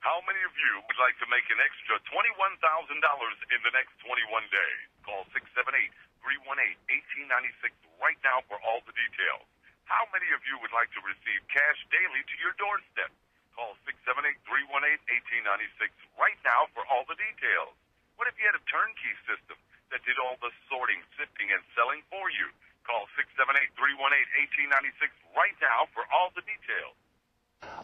How many of you would like to make an extra $21,000 in the next 21 days? Call 678-318-1896 right now for all the details. How many of you would like to receive cash daily to your doorstep? Call 678-318-1896 right now for all the details. What if you had a turnkey system that did all the sorting, sifting, and selling for you? Call 678-318-1896 right now for all the details.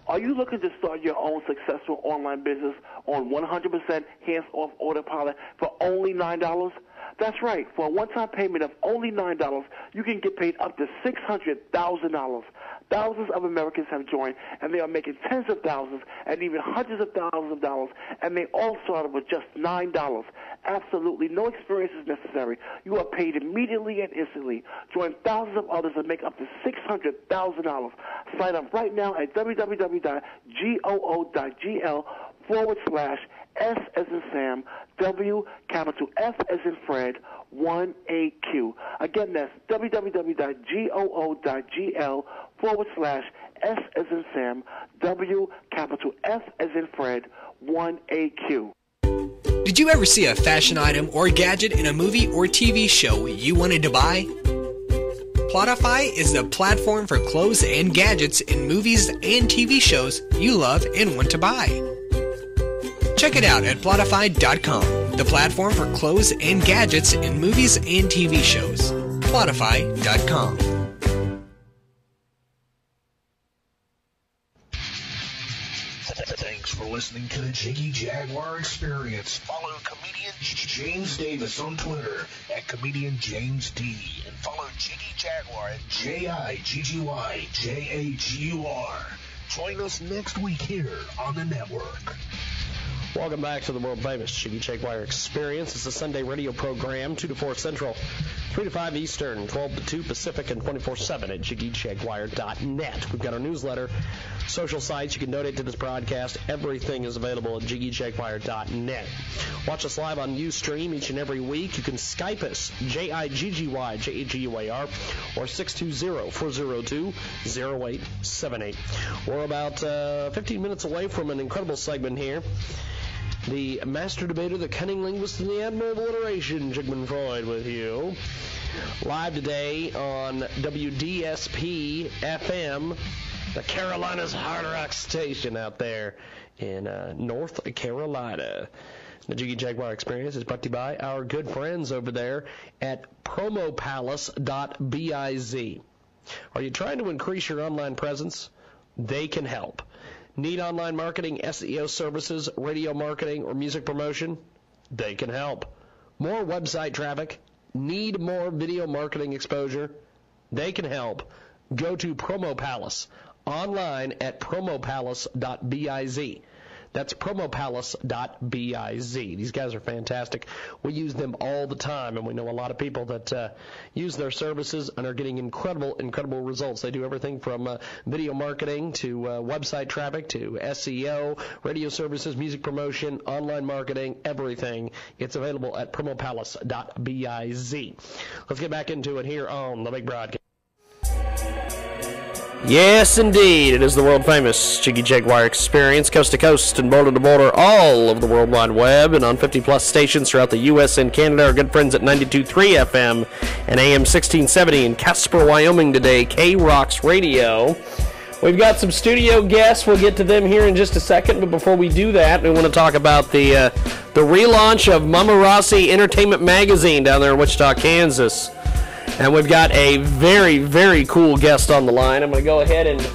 Are you looking to start your own successful online business on 100% hands-off autopilot for only $9? That's right. For a one-time payment of only $9, you can get paid up to $600,000. Thousands of Americans have joined, and they are making tens of thousands and even hundreds of thousands of dollars, and they all started with just $9. Absolutely no experience is necessary. You are paid immediately and instantly. Join thousands of others and make up to $600,000. Sign up right now at www.goo.gl/S as in Sam, W, capital F as in Fred, 1AQ. Again, that's www.goo.gl/S as in Sam, W, capital F as in Fred, 1AQ. Did you ever see a fashion item or gadget in a movie or TV show you wanted to buy? Plotify is the platform for clothes and gadgets in movies and TV shows you love and want to buy. Check it out at Plotify.com, the platform for clothes and gadgets in movies and TV shows. Plotify.com. Thanks for listening to the Jiggy Jaguar Experience. Follow comedian James Davis on Twitter at comedian James D. And follow Jiggy Jaguar at JIGGYJAGUR. Join us next week here on the network. Welcome back to the world-famous Jiggy Jaguar Experience. It's a Sunday radio program, 2 to 4 Central, 3 to 5 Eastern, 12 to 2 Pacific, and 24/7 at jiggyjaguar.net. We've got our newsletter, social sites. You can donate to this broadcast. Everything is available at jiggyjaguar.net. Watch us live on Ustream each and every week. You can Skype us, JIGGYJAGUAR, or 620-402-0878. We're about 15 minutes away from an incredible segment here. The master debater, the cunning linguist, and the admirable alliteration, Jigman Freud, with you. Live today on WDSP FM, the Carolina's hard rock station out there in North Carolina. The Jiggy Jaguar Experience is brought to you by our good friends over there at promopalace.biz. Are you trying to increase your online presence? They can help. Need online marketing, SEO services, radio marketing, or music promotion? They can help. More website traffic? Need more video marketing exposure? They can help. Go to PromoPalace online at promopalace.biz. That's promopalace.biz. These guys are fantastic. We use them all the time, and we know a lot of people that use their services and are getting incredible results. They do everything from video marketing to website traffic to SEO, radio services, music promotion, online marketing, everything. It's available at promopalace.biz. Let's get back into it here on the big broadcast. Yes, indeed. It is the world-famous Jiggy Jaguar Experience, coast to coast and border to border, all of the World Wide Web, and on 50-plus stations throughout the U.S. and Canada. Our good friends at 92.3 FM and AM 1670 in Casper, Wyoming today, K-Rocks Radio. We've got some studio guests. We'll get to them here in just a second, but before we do that, we want to talk about the relaunch of Mama Rossi Entertainment Magazine down there in Wichita, Kansas. And we've got a very, very cool guest on the line. I'm going to go ahead and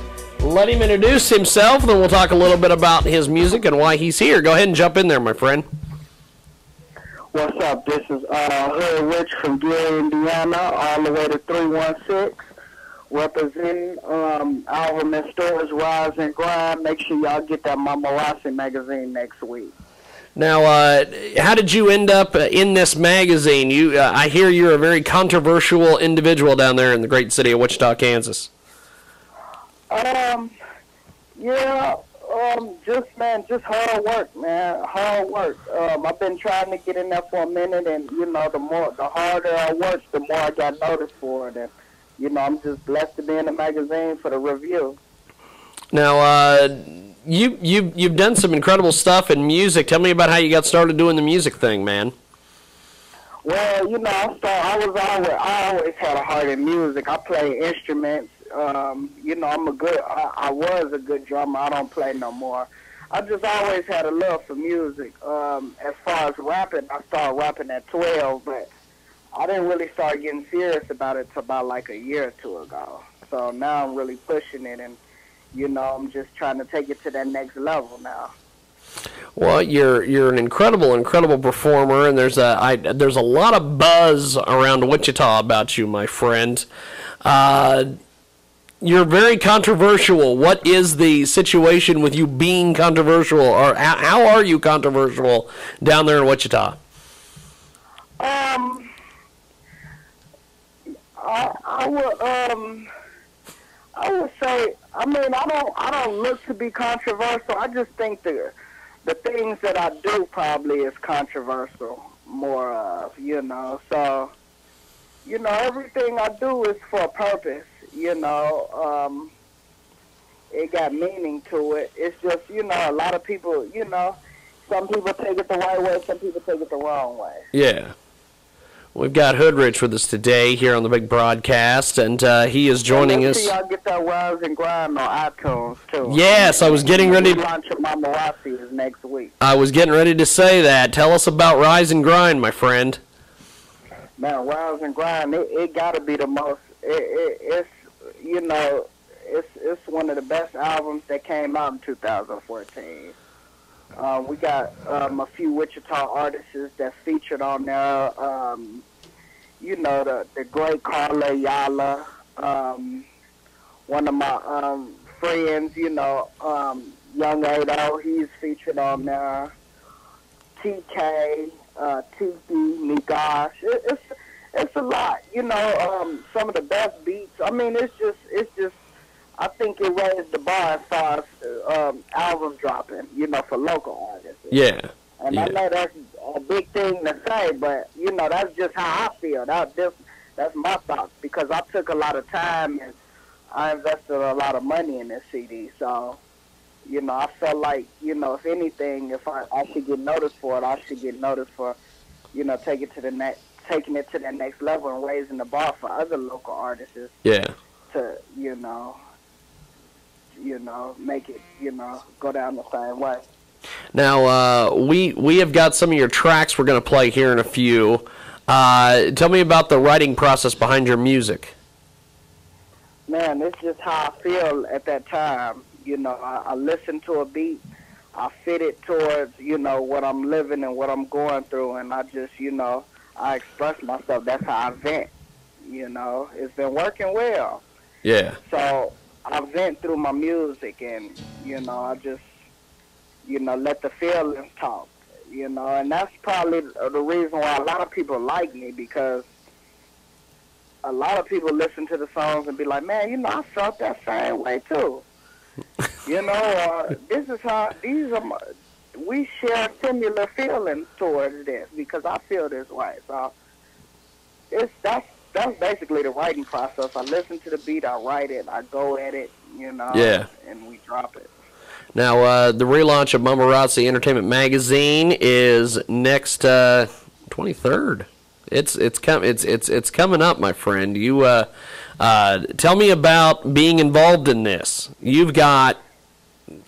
let him introduce himself, and then we'll talk a little bit about his music and why he's here. Go ahead and jump in there, my friend. What's up? This is Hood Rich from Gary, Indiana, all the way to 316, representing album and stores Rise and Grind. Make sure y'all get that Mama Rossi magazine next week. Now, how did you end up in this magazine? I hear you're a very controversial individual down there in the great city of Wichita, Kansas. Just hard work, man. Hard work. I've been trying to get in there for a minute, and the harder I work, the more I got noticed for it. And I'm just blessed to be in the magazine for the review. Now, you've done some incredible stuff in music. Tell me about how you got started doing the music thing, man. Well, you know, I always had a heart in music. I play instruments. You know, I was a good drummer. I don't play no more. I just always had a love for music. As far as rapping, I started rapping at 12, but I didn't really start getting serious about it till about like a year or two ago. So now I'm really pushing it, and you know, I'm just trying to take it to that next level now. Well, you're an incredible performer, and there's a lot of buzz around Wichita about you, my friend. You're very controversial. What is the situation with you being controversial, or how are you controversial down there in Wichita? I would say, I mean, I don't look to be controversial. I just think the things that I do probably is controversial more of, you know. So, you know, everything I do is for a purpose, you know. It got meaning to it. It's just, you know, a lot of people, you know, some people take it the right way, some people take it the wrong way. Yeah. We've got Hoodrich with us today here on the big broadcast, and he is joining us. Y'all get that Rise and Grind on iTunes, too. Yes, I was getting ready to... launch of Mamarasi is next week. I was getting ready to say that. Tell us about Rise and Grind, my friend. Man, Rise and Grind, it got to be the most... It's, you know, it's one of the best albums that came out in 2014. We got a few Wichita artists that featured on there. You know, the great Carla Ayala, one of my friends, you know, Young Ado, he's featured on there. TK, Tiki, Nigash. It's a lot, you know. Some of the best beats. I mean, it's just. I think it raised the bar as far as album dropping, you know, for local artists. Yeah. And yeah. I know that's a big thing to say, but, you know, that's just how I feel. That's my thoughts, because I took a lot of time and I invested a lot of money in this CD. So, you know, I felt like, you know, if anything, if I should get noticed for it, I should get noticed for, you know, taking it to the next level and raising the bar for other local artists. Yeah. To, you know, make it, you know, go down the same way. Now, we have got some of your tracks we're going to play here in a few. Tell me about the writing process behind your music. Man, it's just how I feel at that time. You know, I listen to a beat, I fit it towards, you know, what I'm living and what I'm going through, and I just, you know, I express myself. That's how I vent, you know. It's been working well. Yeah. So I vent through my music, and, you know, I just, you know, let the feelings talk, you know, and that's probably the reason why a lot of people like me, because a lot of people listen to the songs and be like, man, you know, I felt that same way too. You know, this is how, we share similar feelings towards this, because I feel this way. So that's basically the writing process. I listen to the beat, I write it, I go at it, you know, and we drop it. Now, the relaunch of Mamarasi Entertainment Magazine is next 23rd. It's coming up, my friend. You tell me about being involved in this. You've got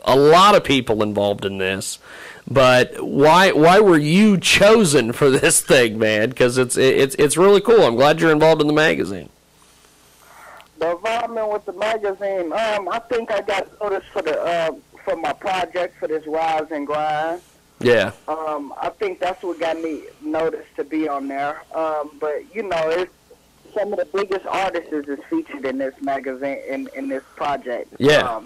a lot of people involved in this, but why were you chosen for this thing, man? Because it's really cool. I'm glad you're involved in the magazine. The involvement with the magazine, I think I got noticed for my project for this Rise and Grind. Yeah. I think that's what got me noticed to be on there. But you know, it's some of the biggest artists is featured in this magazine, in this project. Yeah.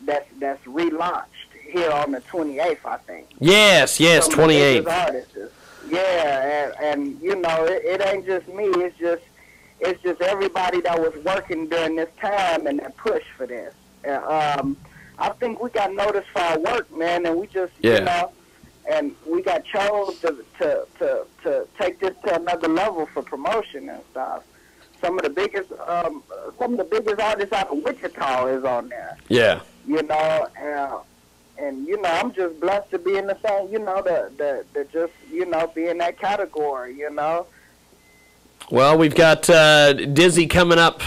That's relaunched here on the 28th, I think. Yes, 28th. Yeah, and you know, it ain't just me. It's just everybody that was working during this time and that push for this. I think we got noticed for our work, man, and we just, you know, and we got chose to take this to another level for promotion and stuff. Some of the biggest artists out of Wichita is on there. Yeah. you know, and you know, I'm just blessed to be in the same, you know, the just, you know, be in that category, you know. Well, we've got Dizzy coming up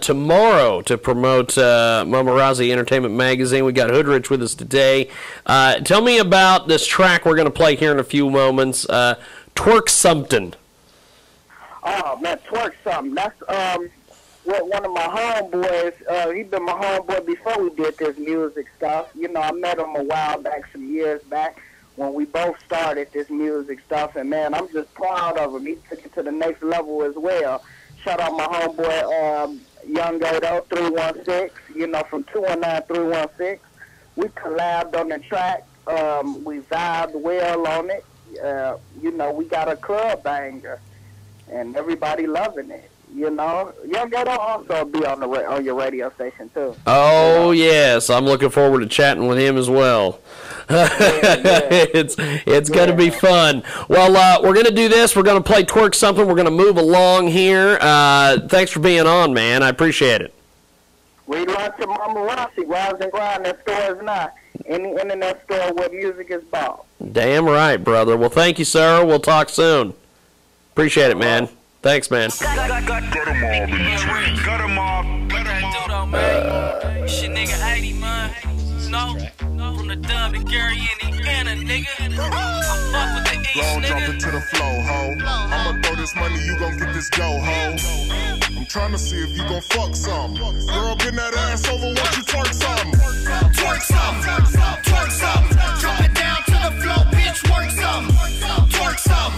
tomorrow to promote Mamarazzi Entertainment Magazine. We got Hoodrich with us today. Tell me about this track we're going to play here in a few moments. Twerk Something. Oh man, Twerk Something. That's what one of my homeboys. He been my homeboy before we did this music stuff. You know, I met him a while back, some years back, when we both started this music stuff, and man, I'm just proud of him. He took it to the next level as well. Shout out my homeboy, Young Gato 316, you know, from 219-316. We collabed on the track. We vibed well on it. You know, we got a club banger, and everybody loving it. You know, Young Gato also be on your radio station too. Oh, you know? Yes, I'm looking forward to chatting with him as well. Yeah. It's going to be fun. Well, we're going to do this. We're going to play Twerk Something. We're going to move along here. Thanks for being on, man. I appreciate it. We launched to Mamarazzi, Rise and Grind, that store is not. Any internet store where music is bought. Damn right, brother. Well, thank you, sir. We'll talk soon. Appreciate it, man. Thanks, man. Cut them off in the tree. Cut them off. Shit, nigga, 80, man. No, from the dub to Gary, Indiana, nigga. I fuck with the East, Blow, nigga. drop it to the flow, ho. I'ma throw this money, you gon' get this dough, ho. I'm tryna see if you gon' fuck some. Girl, bend that ass over, watch you twerk some. Twerk some, twerk some. Drop it down to the floor, bitch, work some. Twerk some,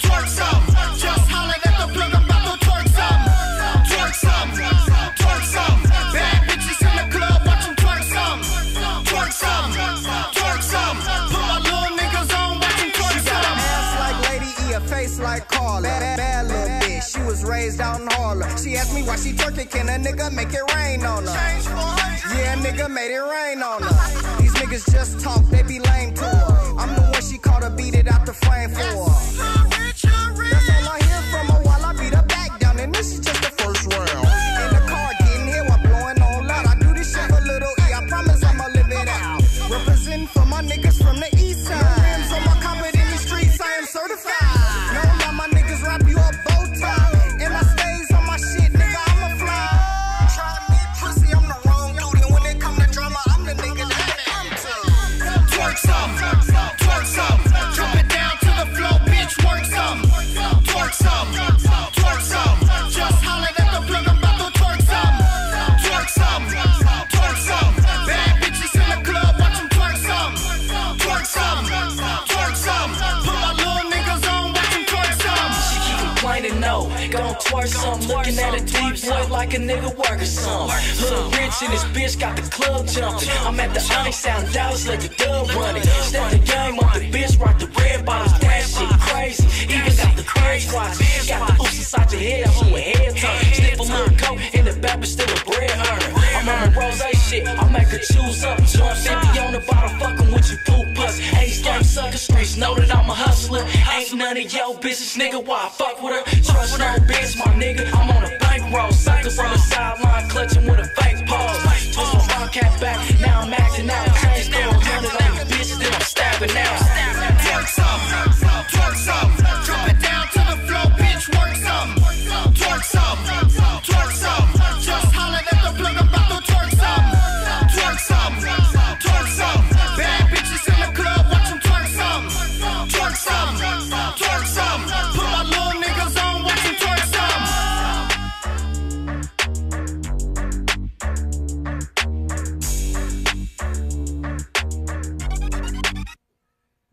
twerk some. Just holler at the plug, I'm about to twerk some. Twerk some, twerk some. Bad bitches in the club, watch them twerk some. Twerk some, twerk some. Put my little niggas on, watch them twerk some. Ass like Lady E, a face like Carla. Bad little bitch, she was raised out in Harlem. She asked me why she twerking, can a nigga make it rain on her? Yeah, nigga made it rain on her. These niggas just talk, they be lame to her. I'm the one she called to beat it out the frame for her. That's all I hear from her while I beat her back down, and this is just the first round. In the car, getting hit while blowing on loud. I do this shit for little E, I promise I'ma live it out. Representing for my niggas from the east side. Rims on my carpet in the streets, I am certified. No, now my niggas wrap you up bow tie. And I stays on my shit, nigga, I'ma fly. Try me, pussy, I'm the wrong dude. And when it come to drama, I'm the nigga that they come to. Twerk some, twerk some. Drop it down to the floor, bitch, work some. Twerk some, twerk some. Just holler at the plug, I'm about to twerk some. Twerk some, twerk some. Bad bitches in the club, watch them twerk some. Twerk some, twerk some. Put my little niggas on, watch them twerk some. She keep complaining, no, gon' twerk some. Looking at a deep boy like a nigga working some. Hood rich and this bitch got the club jumping. I'm at the ice out in Dallas, let the dub run it. Step the game up, the bitch rock the red bottles, that shit crazy. Even got the crazy watch. Got the oops inside your head, I'm with head turn. Sniff a little coat in the back, but still a bread earner. I'm on my rose shit, I make her choose up. Joint 50 on the bottle, fucking with you poop puss. Ace game sucker, streets know that I'm a hustler. Ain't none of your business, nigga, why I fuck with her? Trust no bitch, my nigga, I'm on a bankroll. Suckers on the sideline, clutching with a fake pose. Twist my round cap back, now I'm acting out. Change store, 100 on the bitches, then I'm stabbing out. Twerk some, twerk some. Drop it down to the floor, bitch, work some. Twerk some, twerk some. Just holler at the plug, I'm about to twerk some. Twerk some, twerk some. Bad bitches in the club, watch them twerk some. Twerk some, twerk some. Put my little niggas on, watch them twerk some.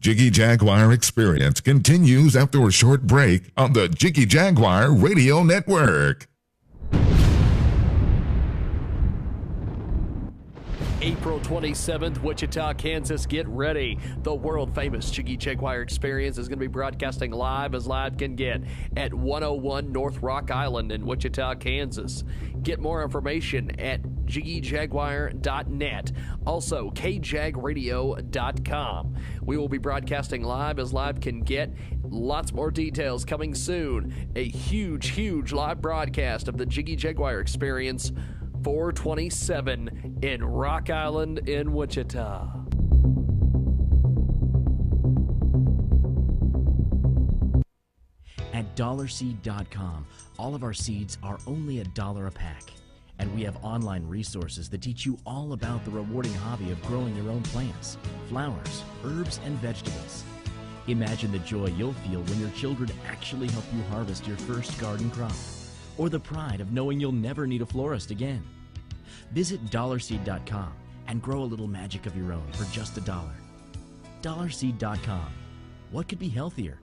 Jiggy Jaguar Experience continues after a short break on the Jiggy Jaguar Radio Network. April 27th, Wichita, Kansas. Get ready. The world-famous Jiggy Jaguar Experience is going to be broadcasting live as live can get at 101 North Rock Island in Wichita, Kansas. Get more information at jiggyjaguar.net. Also, kjagradio.com. We will be broadcasting live as live can get. Lots more details coming soon. A huge, huge live broadcast of the Jiggy Jaguar Experience 427 in Rock Island in Wichita. At dollarseed.com, all of our seeds are only $1 a pack. And we have online resources that teach you all about the rewarding hobby of growing your own plants, flowers, herbs, and vegetables. Imagine the joy you'll feel when your children actually help you harvest your first garden crop, or the pride of knowing you'll never need a florist again. Visit dollarseed.com and grow a little magic of your own for just $1. Dollarseed.com. What could be healthier?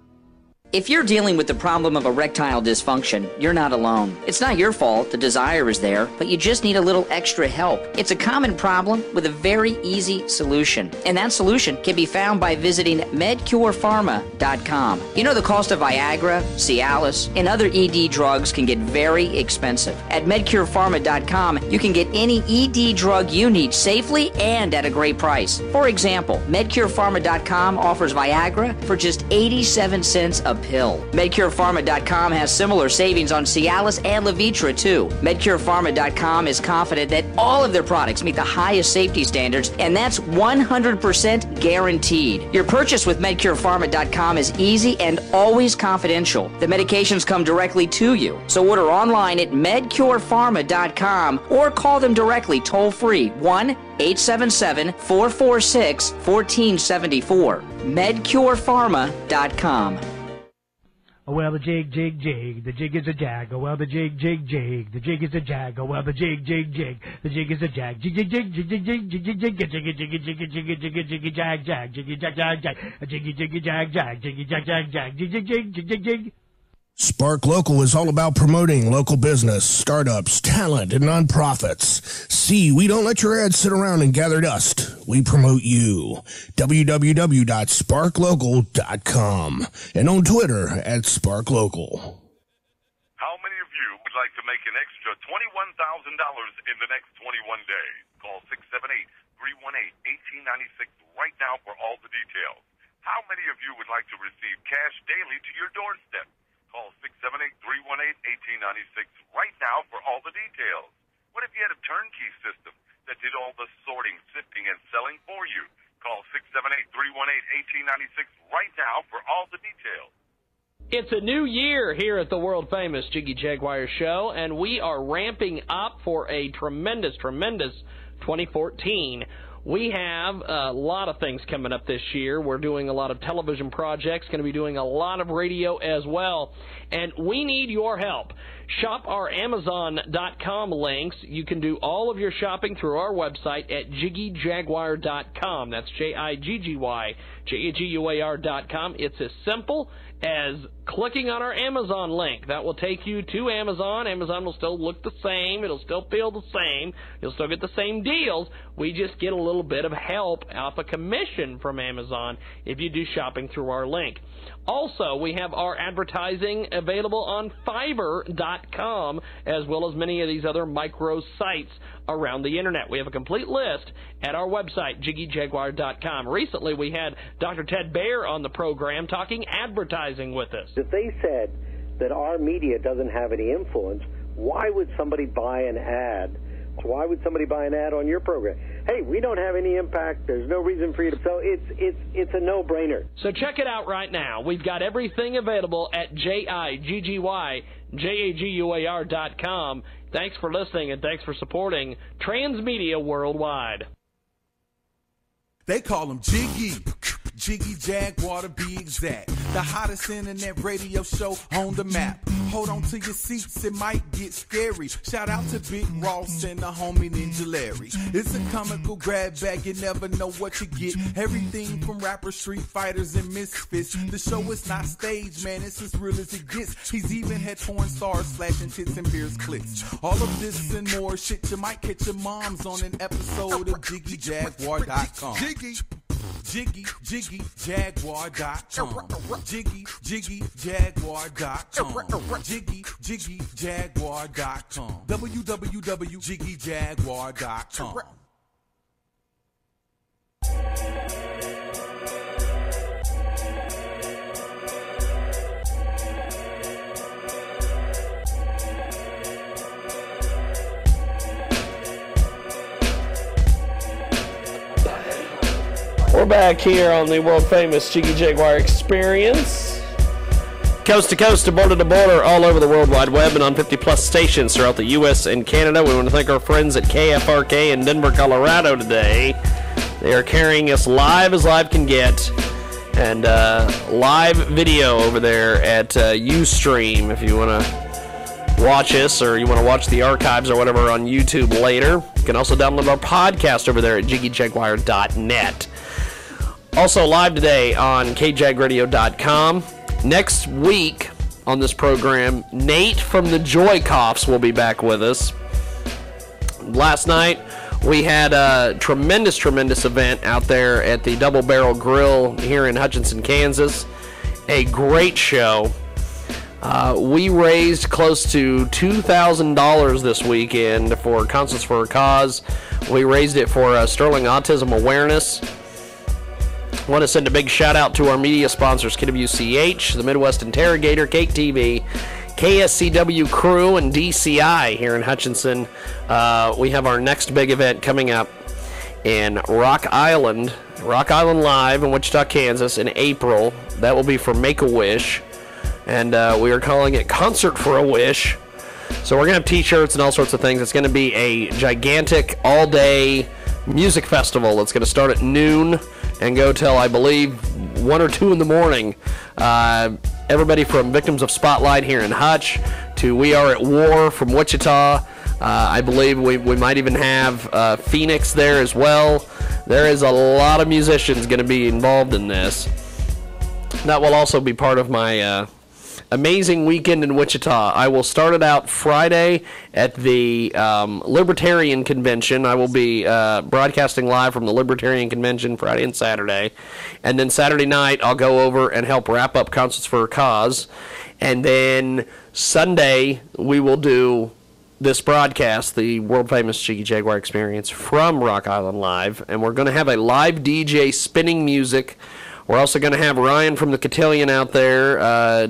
If you're dealing with the problem of erectile dysfunction, you're not alone. It's not your fault, the desire is there, but you just need a little extra help. It's a common problem with a very easy solution, and that solution can be found by visiting medcurepharma.com. You know the cost of Viagra, Cialis, and other ED drugs can get very expensive. At medcurepharma.com, you can get any ED drug you need safely and at a great price. For example, medcurepharma.com offers Viagra for just 87 cents a pill. MedCurePharma.com has similar savings on Cialis and Levitra too. MedCurePharma.com is confident that all of their products meet the highest safety standards, and that's 100% guaranteed. Your purchase with MedCurePharma.com is easy and always confidential. The medications come directly to you. So order online at MedCurePharma.com or call them directly toll-free 1-877-446-1474. MedCurePharma.com. Oh, well, the jig, jig, jig. The jig is a jag. Oh, well, the jig, jig, jig. The jig is a jag. Oh, well, the jig, jig, jig. The jig is a jag. Jig, jig, jig, jig, jig, jig, jig, jig, jig, jiggy, jiggy, jiggy, jiggy, jiggy, jiggy, jag, jag, jiggy, jag, jag, jag, jiggy, jiggy, jag, jag, jiggy, jag, jag, jag, jig, jig, jig, jig, jig, jig. Spark Local is all about promoting local business, startups, talent, and nonprofits. See, we don't let your ads sit around and gather dust. We promote you. www.sparklocal.com and on Twitter @SparkLocal. How many of you would like to make an extra $21,000 in the next 21 days? Call 678-318-1896 right now for all the details. How many of you would like to receive cash daily to your doorstep? Call 678-318-1896 right now for all the details. What if you had a turnkey system that did all the sorting, sifting, and selling for you? Call 678-318-1896 right now for all the details. It's a new year here at the world-famous Jiggy Jaguar Show, and we are ramping up for a tremendous 2014. We have a lot of things coming up this year. We're doing a lot of television projects, going to be doing a lot of radio as well, and we need your help. Shop our Amazon.com links. You can do all of your shopping through our website at jiggyjaguar.com. That's JIGGY, It's as simple as clicking on our Amazon link. That will take you to Amazon. Amazon will still look the same. It'll still feel the same. You'll still get the same deals. We just get a little bit of help off a commission from Amazon if you do shopping through our link. Also, we have our advertising available on Fiverr.com, as well as many of these other micro sites around the Internet. We have a complete list at our website, JiggyJaguar.com. Recently, we had Dr. Ted Baer on the program talking advertising with us. If they said that our media doesn't have any influence, why would somebody buy an ad? Why would somebody buy an ad on your program? Hey, we don't have any impact. There's no reason for you to. So it's a no-brainer. So check it out right now. We've got everything available at JIGGYJAGUAR.com. Thanks for listening and thanks for supporting Transmedia Worldwide. They call him Jiggy. Jiggy Jaguar to be exact. The hottest internet radio show on the map. Hold on to your seats, it might get scary. Shout out to Big Ross and the homie Ninja Larry. It's a comical grab bag, you never know what you get. Everything from rappers, street fighters, and misfits. The show is not staged, man, it's as real as it gets. He's even had porn stars slashing tits and beers clips. All of this and more shit you might catch your moms on an episode of JiggyJaguar.com. JiggyJaguar.com. JiggyJaguar.com. JiggyJaguar.com. www.jiggyjaguar.com. We're back here on the world-famous Jiggy Jaguar Experience. Coast to coast, to border, all over the World Wide Web and on 50-plus stations throughout the U.S. and Canada. We want to thank our friends at KFRK in Denver, Colorado today. They are carrying us live as live can get, and live video over there at Ustream if you want to watch us or you want to watch the archives or whatever on YouTube later. You can also download our podcast over there at jiggyjaguar.net. Also live today on kjagradio.com. Next week on this program, Nate from the Joy Coughs will be back with us. Last night, we had a tremendous event out there at the Double Barrel Grill here in Hutchinson, Kansas. A great show. We raised close to $2,000 this weekend for Concerts for a Cause. We raised it for Sterling Autism Awareness. I want to send a big shout out to our media sponsors, KWCH, the Midwest Interrogator, Cake TV, KSCW Crew, and DCI here in Hutchinson. We have our next big event coming up in Rock Island Live in Wichita, Kansas in April. That will be for Make-A-Wish, and we are calling it Concert for a Wish. So we're going to have t-shirts and all sorts of things. It's going to be a gigantic all-day music festival that's going to start at noon and go till, I believe, 1 or 2 in the morning. Everybody from Victims of Spotlight here in Hutch to We Are at War from Wichita. I believe we might even have Phoenix there as well. There is a lot of musicians going to be involved in this. That will also be part of my amazing weekend in Wichita. I will start it out Friday at the Libertarian Convention. I will be broadcasting live from the Libertarian Convention Friday and Saturday. And then Saturday night, I'll go over and help wrap up Concerts for a Cause. And then Sunday, we will do this broadcast, the world-famous Jiggy Jaguar Experience from Rock Island Live. And we're going to have a live DJ spinning music. We're also going to have Ryan from the Cotillion out there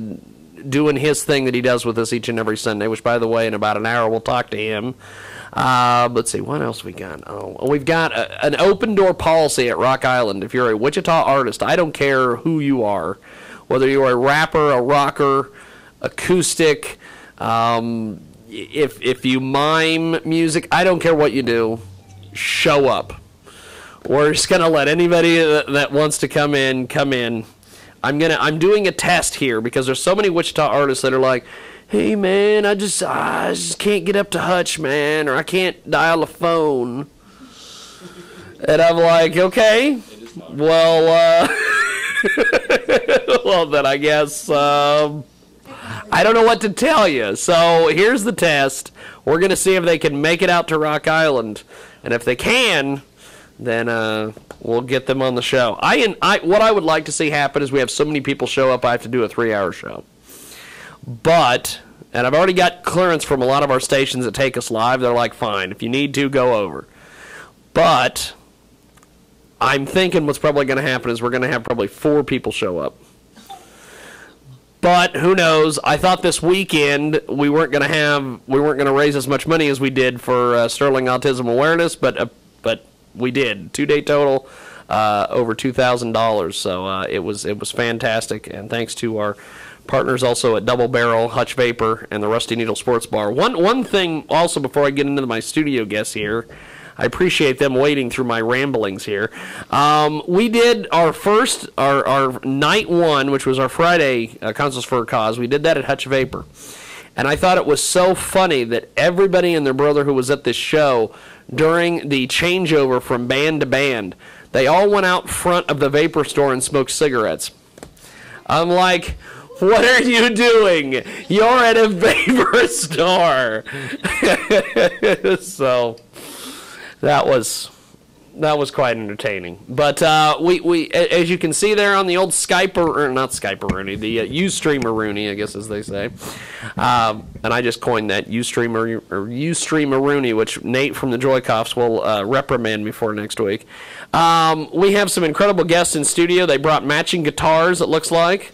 doing his thing that he does with us each and every Sunday, which, by the way, in about an hour we'll talk to him. Let's see, what else we got? Oh, we've got an open-door policy at Rock Island. If you're a Wichita artist, I don't care who you are, whether you're a rapper, a rocker, acoustic, if you mime music, I don't care what you do, show up. We're just going to let anybody that wants to come in. I'm doing a test here because there's so many Wichita artists that are like, hey man, I just can't get up to Hutch, man, or I can't dial a phone. And I'm like, okay, well, well then I guess I don't know what to tell you. So here's the test. We're gonna see if they can make it out to Rock Island, and if they can, then we'll get them on the show. What I would like to see happen is we have so many people show up, I have to do a 3-hour show. But, and I've already got clearance from a lot of our stations that take us live. They're like, fine, if you need to, go over. But I'm thinking what's probably going to happen is we're going to have probably 4 people show up. But who knows? I thought this weekend we weren't going to raise as much money as we did for Sterling Autism Awareness, but we did. 2-day total, over $2,000. So it was fantastic, and thanks to our partners also at Double Barrel, Hutch Vapor, and the Rusty Needle Sports Bar. One thing also before I get into my studio guests here, I appreciate them waiting through my ramblings here. We did our night one, which was our Friday Concerts for a Cause. We did that at Hutch Vapor. And I thought it was so funny that everybody and their brother who was at this show during the changeover from band to band, they all went out front of the Vapor store and smoked cigarettes. I'm like, what are you doing? You're at a Vapor store. So that was quite entertaining. But we as you can see there on the old Ustream-a-rooney, the Ustream-a-rooney, I guess as they say. And I just coined that Ustream-a-rooney, which Nate from the Joy Coughs will reprimand me for next week. We have some incredible guests in studio. They brought matching guitars, it looks like.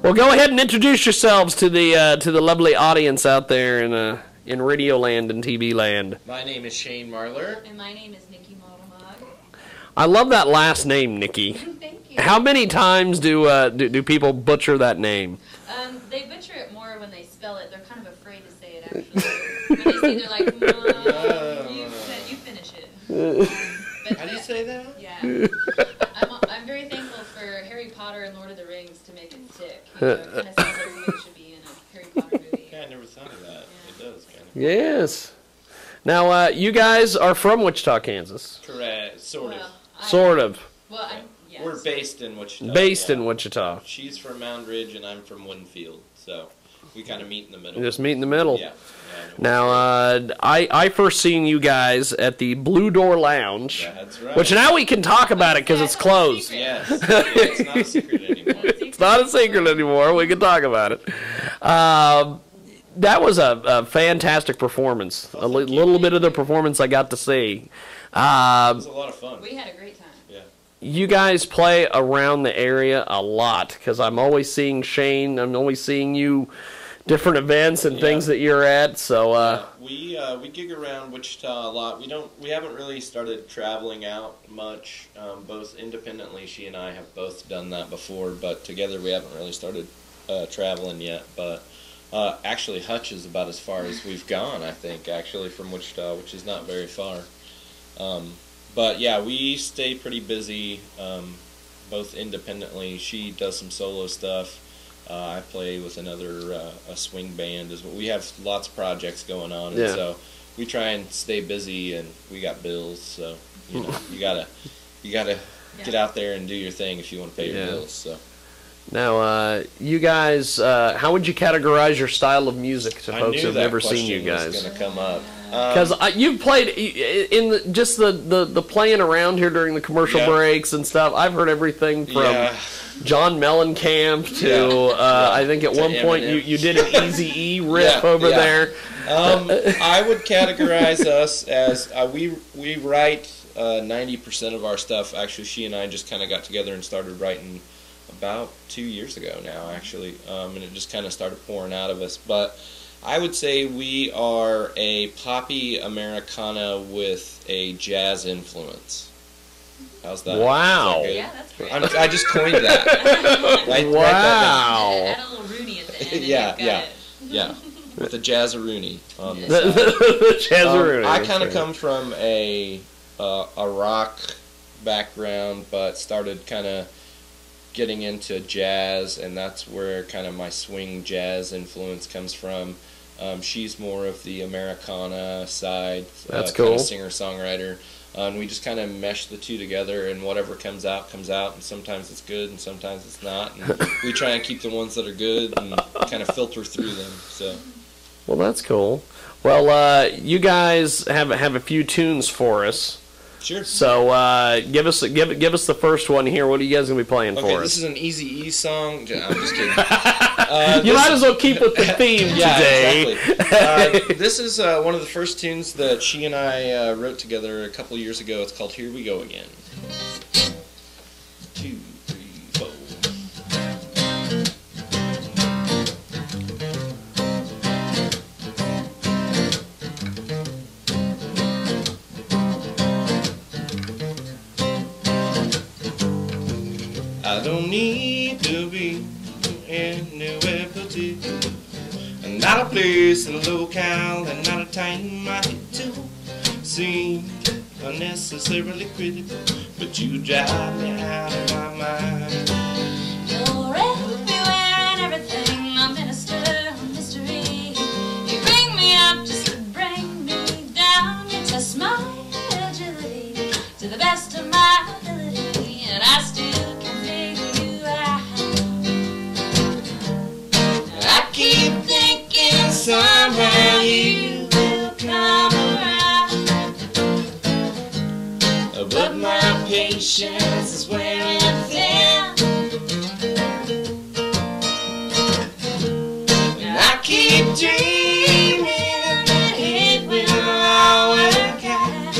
Well, go ahead and introduce yourselves to the lovely audience out there in Radioland and TV Land? My name is Shane Marler. And my name is Nikki Modelmog. I love that last name, Nikki. Thank you. How many times do people butcher that name? They butcher it more when they spell it. They're kind of afraid to say it, actually. When they see, they're like, Mom, you finish it. But how do you say that? Yeah. I'm very thankful for Harry Potter and Lord of the Rings to make it stick. You know, it kind of sounds like something that should be in a Harry Potter movie. Yeah, I never thought of that. Yeah. It does, kind of. Yes. Now, you guys are from Wichita, Kansas. Correct. Sort of. Sort of. Well, yeah. We're based in Wichita. Based in Wichita. She's from Mound Ridge, and I'm from Winfield. So we kind of meet in the middle. Just meet in the middle. Yeah. Now, I first seen you guys at the Blue Door Lounge. That's right. Which now we can talk about it because it's closed. Yes. It's not a secret anymore. It's not a secret anymore. We can talk about it. That was a fantastic performance. A little bit of the performance I got to see. It was a lot of fun. We had a great time. Yeah. You guys play around the area a lot because I'm always seeing Shane. I'm always seeing you different events and things that you're at. So we gig around Wichita a lot. We haven't really started traveling out much. Both independently, she and I have both done that before, but together we haven't really started traveling yet. But actually, Hutch is about as far as we've gone, I think, actually, from Wichita, which is not very far. But yeah, we stay pretty busy, both independently. She does some solo stuff. I play with another a swing band. We have lots of projects going on, and so we try and stay busy. And we got bills, so you know you gotta get out there and do your thing if you want to pay your bills. So. Now, you guys, how would you categorize your style of music to folks who've never seen you guys? Was gonna come up. Because you've played in the playing around here during the commercial breaks and stuff. I've heard everything from John Mellencamp to I think at one point you did an Eazy-E riff over there. I would categorize us as we write 90% of our stuff. Actually, she and I just kind of got together and started writing about 2 years ago now, actually, and it just kind of started pouring out of us. But I would say we are a poppy Americana with a jazz influence. How's that? Wow. That yeah, that's great. I just coined that. Wow. Add a little Rooney at the end. Yeah. With the jazzaroonie on the side. The jazzaroonie. I kind of come from a rock background, but started kind of getting into jazz, and that's where kind of my swing jazz influence comes from. She's more of the Americana side. That's cool. Kind of singer-songwriter. And we just kind of mesh the two together, and whatever comes out, and sometimes it's good, and sometimes it's not. And we try and keep the ones that are good and kind of filter through them. So. Well, that's cool. Well, you guys have a few tunes for us. Sure. So give us the first one here. What are you guys gonna be playing for us? Okay, this is an Eazy-E song. I'm just kidding. You might as well keep with the theme today. Exactly. This is one of the first tunes that she and I wrote together a couple years ago. It's called "Here We Go Again." 2, 3, 4. I don't need to be anywhere particular, not a place, a locale, and not a time I hate to seem unnecessarily critical, but you drive me out of my mind. You're everywhere and everything, a minister of mystery. You bring me up just to bring me down. You test my agility to the best of my ability, and I still keep thinking somehow you will come around, but my patience is wearing thin, and I keep dreaming that it will all work out,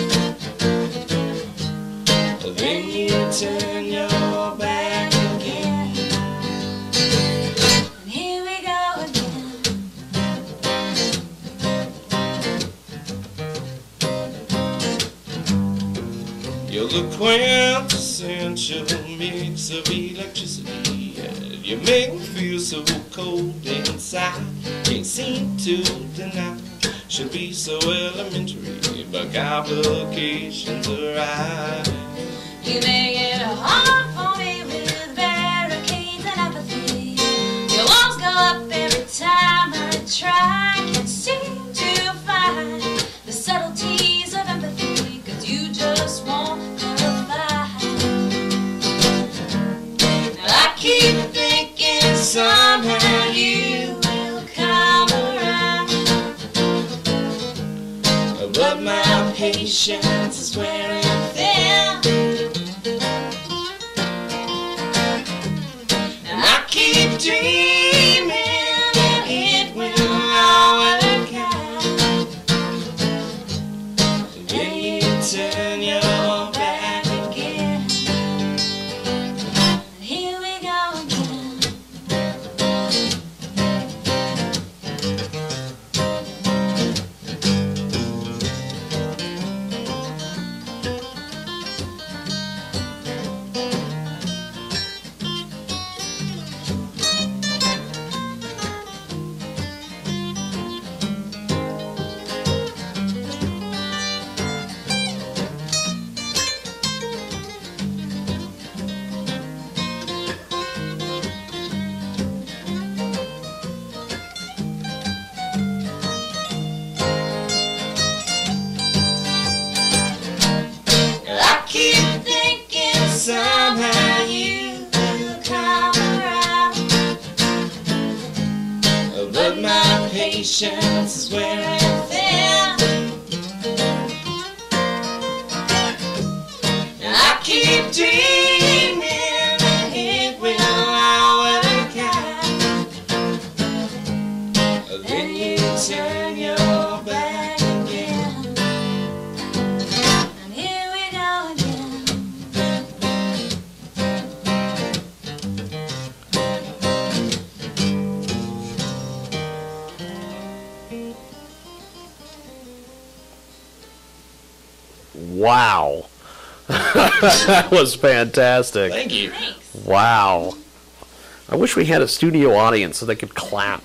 then you turn your back again. You're the quintessential mix of electricity. You make me feel so cold inside. Can't seem to deny. Should be so elementary, but complications arise. You make it hard for me with barricades and apathy. Your walls go up every time I try. Can't seem to find the subtleties of empathy, 'cause you just won't clarify. I keep thinking somehow you will come around, but my patience is wearing thin. And I keep dreaming that it will all work out. Then you turn your back again. Here we go again. I keep thinking somehow you will come around, but my patience is wearing thin. And I keep dreaming that it will all work out. Then you turn your back again. And here we go again. Wow. That was fantastic. Thank you. Wow. I wish we had a studio audience so they could clap.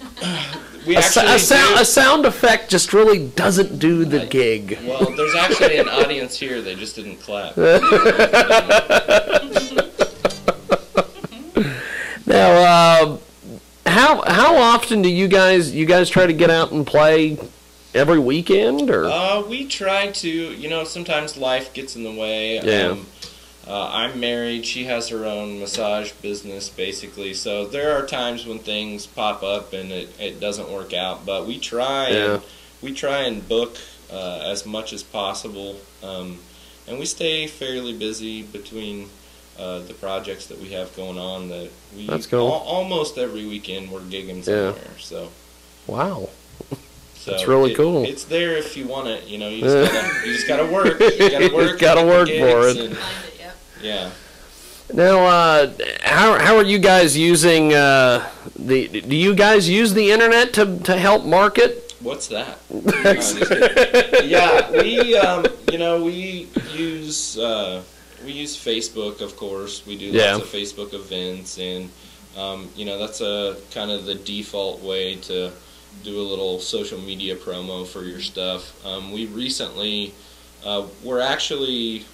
We A actually sound effect just really doesn't do the gig. Well, there's actually an audience here. They just didn't clap. Now, how often do you guys try to get out and play? Every weekend, or? We try to. You know, sometimes life gets in the way. Yeah. I'm married. She has her own massage business, basically. So there are times when things pop up and it doesn't work out. But we try. Yeah. We try and book as much as possible, and we stay fairly busy between the projects that we have going on. That's cool. Almost every weekend we're gigging somewhere. So. Wow. So that's really cool. It's there if you want it. You know, you just gotta work. You gotta work. You gotta work for it. And, yeah. Now, how are you guys using do you guys use the internet to help market? What's that? Yeah, we use Facebook, of course. We do lots of Facebook events, and that's a kind of the default way to do a little social media promo for your stuff. We recently, we're actually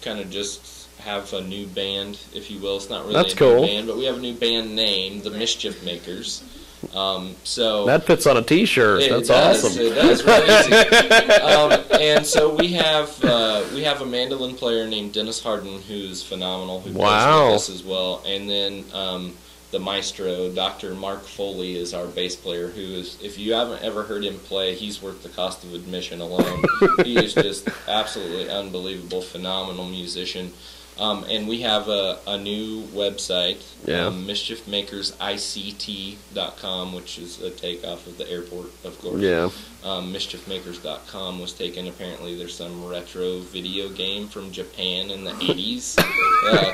kind of just have a new band, if you will. It's not really new band, but we have a new band name, the Mischief Makers. So that fits on a T-shirt. That's awesome. It does, really easy. And so we have a mandolin player named Dennis Harden, who's phenomenal, who plays with us as well, and then the maestro, Dr. Mark Foley, is our bass player, who is, if you haven't ever heard him play, he's worth the cost of admission alone. He is just absolutely unbelievable, phenomenal musician. And we have a new website, mischiefmakersict.com, which is a takeoff of the airport, of course. Yeah. MischiefMakers.com was taken. Apparently there's some retro video game from Japan in the 80s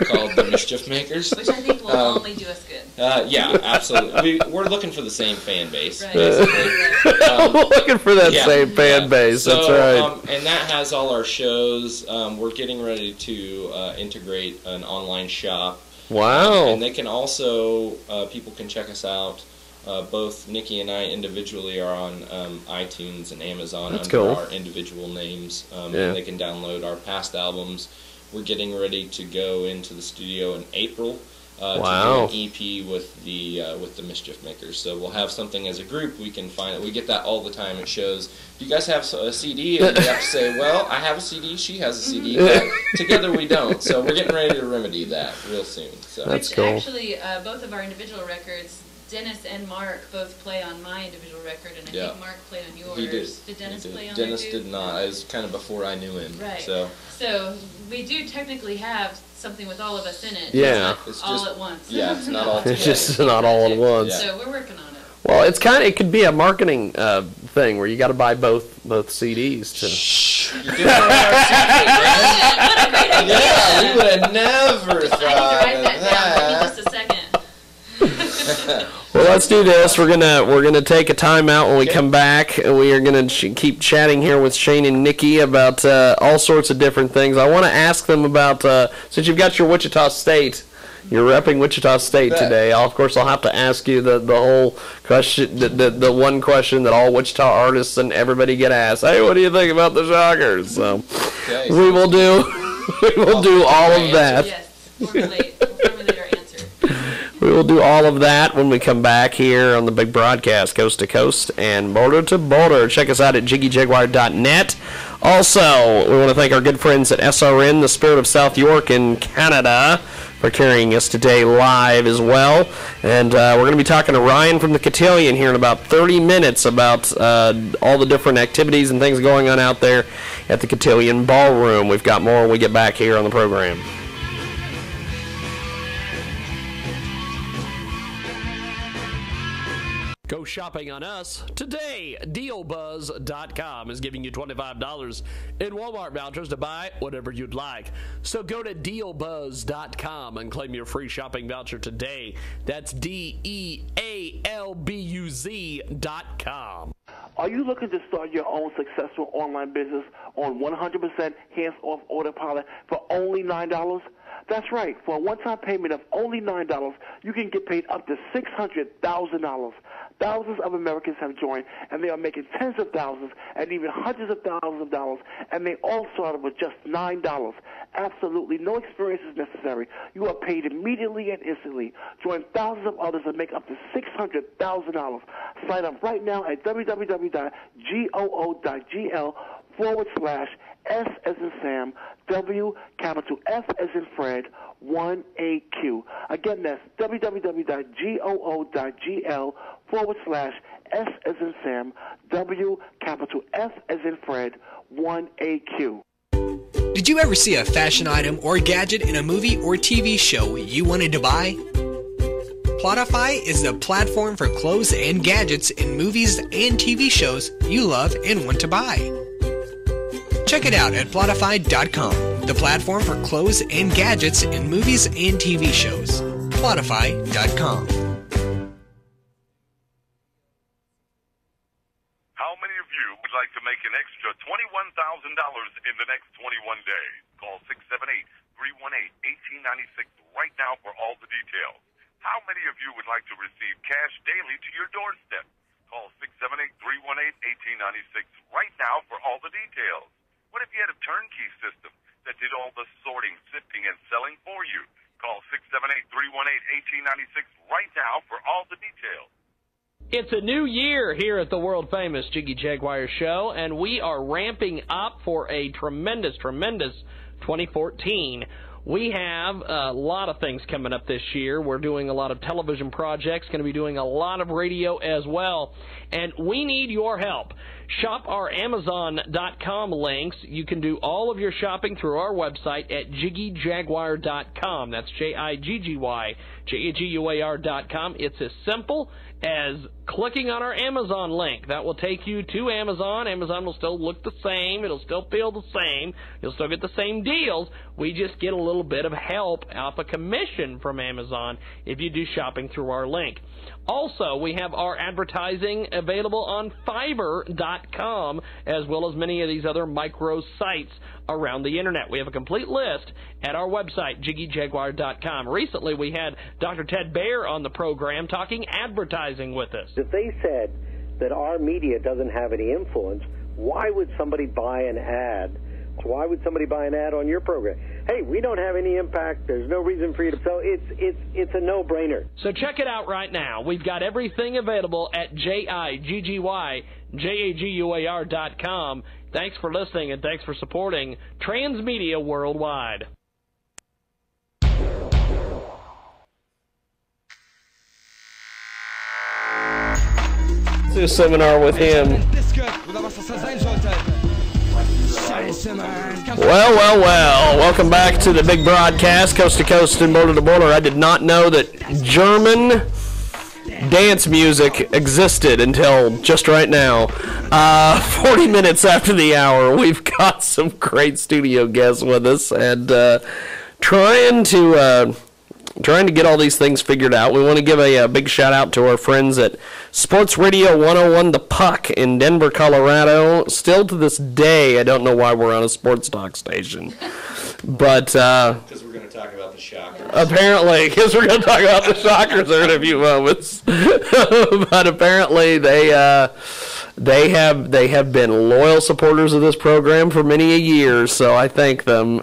called The Mischief Makers. Which I think will only do us good. Yeah, absolutely. We're looking for the same fan base, right. basically. We're looking for that same fan base, so, that's right. And that has all our shows. We're getting ready to integrate an online shop. Wow. And they can also, people can check us out. Both Nikki and I individually are on iTunes and Amazon under our individual names. And they can download our past albums. We're getting ready to go into the studio in April to do an EP with the Mischief Makers. So we'll have something as a group. We can find it. We get that all the time at shows. Do you guys have a CD? And we have to say, well, I have a CD. She has a CD. But together we don't. So we're getting ready to remedy that real soon. So that's cool. Actually, both of our individual records, Dennis and Mark both play on my individual record, and I think Mark played on yours. He did. Did Dennis play on Dennis there too? did not. It was kind of before I knew him. Right. So we do technically have something with all of us in it. Yeah. It's all at once. Yeah, it's not all together. It's just not all at once. Yeah. So we're working on it. Well, it could be a marketing thing where you got to buy both CDs to. You did our CD, right? What a great idea! Yeah, we would have never thought I need to write that down. Give me just a second. Well, let's do this. We're gonna take a time out when we come back. We are gonna keep chatting here with Shane and Nikki about all sorts of different things. I want to ask them about since you've got your Wichita State. You're repping Wichita State today. Of course, I'll have to ask you the whole question, the one question that all Wichita artists and everybody get asked. Hey, what do you think about the Shockers? So we will do all of that. Yes, formulate our answer. We will do all of that when we come back here on the big broadcast, coast to coast and border to border. Check us out at jiggyjaguar.net. Also, we want to thank our good friends at SRN, the Spirit of South York in Canada, for carrying us today live as well. And we're going to be talking to Ryan from the Cotillion here in about 30 minutes about all the different activities and things going on out there at the Cotillion Ballroom. We've got more when we get back here on the program. Go shopping on us today. DealBuzz.com is giving you $25 in Walmart vouchers to buy whatever you'd like. So go to DealBuzz.com and claim your free shopping voucher today. That's DealBuzz.com. Are you looking to start your own successful online business on 100% hands-off autopilot for only $9? That's right. For a one-time payment of only $9, you can get paid up to $600,000. Thousands of Americans have joined, and they are making tens of thousands and even hundreds of thousands of dollars, and they all started with just $9. Absolutely no experience is necessary. You are paid immediately and instantly. Join thousands of others and make up to $600,000. Sign up right now at www.goo.gl/S as in Sam, W, capital F as in Fred, 1AQ. Again, that's www.goo.gl/S as in Sam, W, capital F as in Fred, 1AQ. Did you ever see a fashion item or gadget in a movie or TV show you wanted to buy? Plotify is the platform for clothes and gadgets in movies and TV shows you love and want to buy. Check it out at Plotify.com, the platform for clothes and gadgets in movies and TV shows. Plotify.com. How many of you would like to make an extra $21,000 in the next 21 days? Call 678-318-1896 right now for all the details. How many of you would like to receive cash daily to your doorstep? Call 678-318-1896 right now for all the details. What if you had a turnkey system that did all the sorting, sifting, and selling for you? Call 678-318-1896 right now for all the details. It's a new year here at the world-famous Jiggy Jaguar Show, and we are ramping up for a tremendous 2014. We have a lot of things coming up this year. We're doing a lot of television projects, going to be doing a lot of radio as well, and we need your help. shop our Amazon.com links. You can do all of your shopping through our website at jiggyjaguar.com. That's JIGGYJAGUAR.com. It's as simple as clicking on our Amazon link. That will take you to Amazon. Amazon will still look the same. It'll still feel the same. You'll still get the same deals. We just get a little bit of help off a commission from Amazon if you do shopping through our link. Also, we have our advertising available on Fiverr.com, as well as many of these other micro sites around the internet. We have a complete list at our website, JiggyJaguar.com. Recently, we had Dr. Ted Baer on the program talking advertising with us. If they said that our media doesn't have any influence, why would somebody buy an ad? Why would somebody buy an ad on your program? Hey, we don't have any impact. There's no reason for you to. So it's a no-brainer. So check it out right now. We've got everything available at JIGGYJAGUAR.com. Thanks for listening, and thanks for supporting Transmedia Worldwide. Do a seminar with him. Well. Welcome back to the big broadcast, coast to coast and border to border. I did not know that German dance music existed until just right now. 40 minutes after the hour, we've got some great studio guests with us, and trying to get all these things figured out. We want to give a big shout out to our friends at Sports Radio 101 The Puck in Denver, Colorado. Still to this day, I don't know why we're on a sports talk station. But because we're going to talk about the Shockers. Apparently, because we're going to talk about the Shockers in a few moments. But apparently they have been loyal supporters of this program for many a years, so I thank them.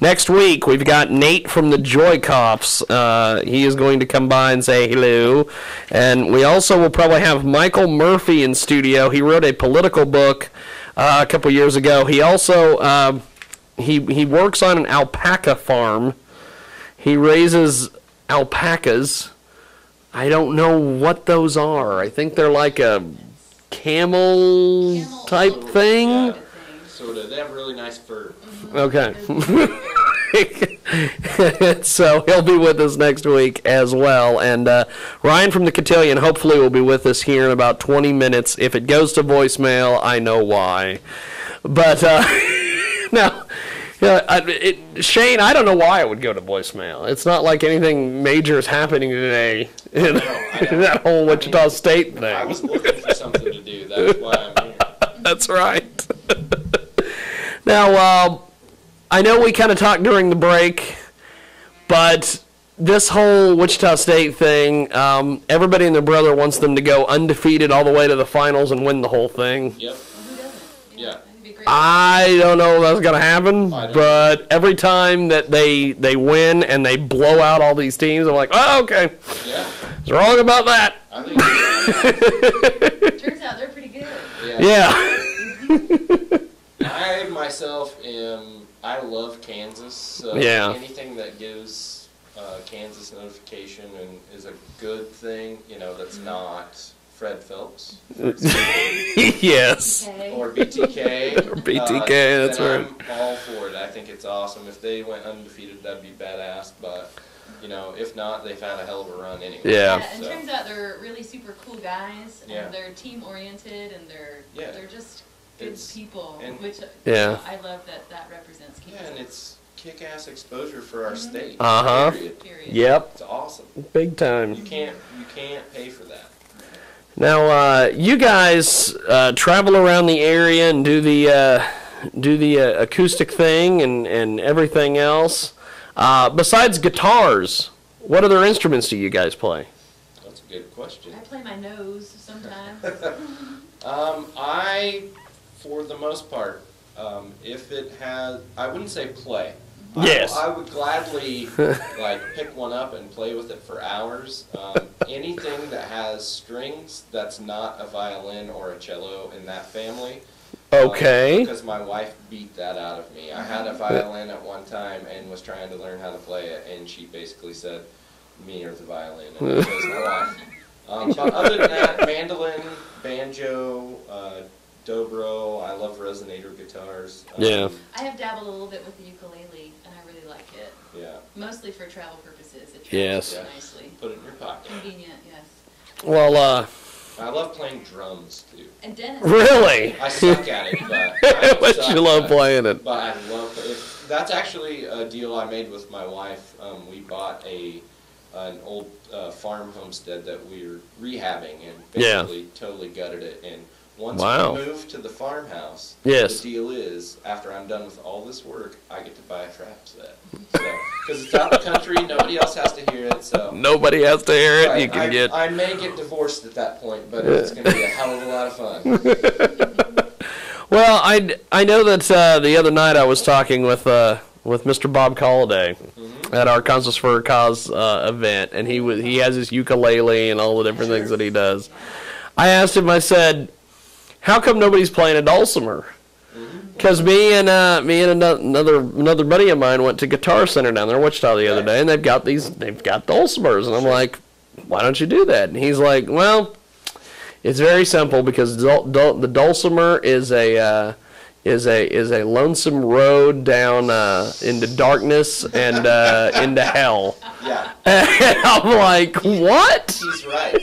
Next week, we've got Nate from the Joy-Cops. He is going to come by and say hello. And we also will probably have Michael Murphy in studio. He wrote a political book a couple years ago. He also he works on an alpaca farm. He raises alpacas. I don't know what those are. I think they're like a camel type thing. Yeah, sort of. They have really nice fur. Okay. So he'll be with us next week as well. And Ryan from the Cotillion hopefully will be with us here in about 20 minutes. If it goes to voicemail, I know why. But now, Shane, I don't know why it would go to voicemail. It's not like anything major is happening today in that whole Wichita State thing. I was looking for something to do. That's why I'm here. That's right. Now, I know we kind of talked during the break, but this whole Wichita State thing, everybody and their brother wants them to go undefeated all the way to the finals and win the whole thing. Yep. Yeah. I don't know if that's going to happen, but every time that they win and they blow out all these teams, I'm like, oh, okay. Yeah. What's wrong about that? I think turns out they're pretty good. Yeah. I myself I love Kansas, so anything that gives Kansas notification and is a good thing, that's not Fred Phelps. Yes. Or BTK. Or BTK, that's right. I'm all for it. I think it's awesome. If they went undefeated, that'd be badass, but if not, they've had a hell of a run anyway. Yeah, and turns out they're really super cool guys, and they're team-oriented, and they're just good people, which I love that represents Kansas. Yeah, and it's kick-ass exposure for our state. Period. Yep. It's awesome. Big time. You can't pay for that. Now, you guys travel around the area and do the acoustic thing and everything else. Besides guitars, what other instruments do you guys play? That's a good question. I play my nose sometimes. For the most part, if it has, I wouldn't say play. Yes. I would gladly pick one up and play with it for hours. Anything that has strings that's not a violin or a cello in that family. Okay. Because my wife beat that out of me. I had a violin at one time and was trying to learn how to play it, and she basically said, "Me or the violin," and it was my wife. But other than that, mandolin, banjo, dobro. I love resonator guitars. Yeah. I have dabbled a little bit with the ukulele, and I really like it. Yeah. Mostly for travel purposes. It Yes. travels nicely. Put it in your pocket. Convenient, yes. Well, I love playing drums too. And Dennis. Really? I suck at it, but But you love playing it. But I love it. That's actually a deal I made with my wife. We bought an old farm homestead that we were rehabbing and basically totally gutted it. And once we moved to the farmhouse, the deal is, after I'm done with all this work, I get to buy a trap set. Because it's out in the country, nobody else has to hear it. So nobody has to hear it. Right, You can get. I may get divorced at that point, but it's going to be a hell of a lot of fun. Well, I know that the other night I was talking with Mr. Bob Colliday at our Kansas for a Cause event, and he has his ukulele and all the different things that he does. I asked him, I said, how come nobody's playing a dulcimer? Because me and another buddy of mine went to Guitar Center down there in Wichita the other day, and they've got dulcimers, and I'm like, why don't you do that? And he's like, well, it's very simple because the dulcimer is a lonesome road down into darkness and into hell. Yeah. And I'm like, what? He's right.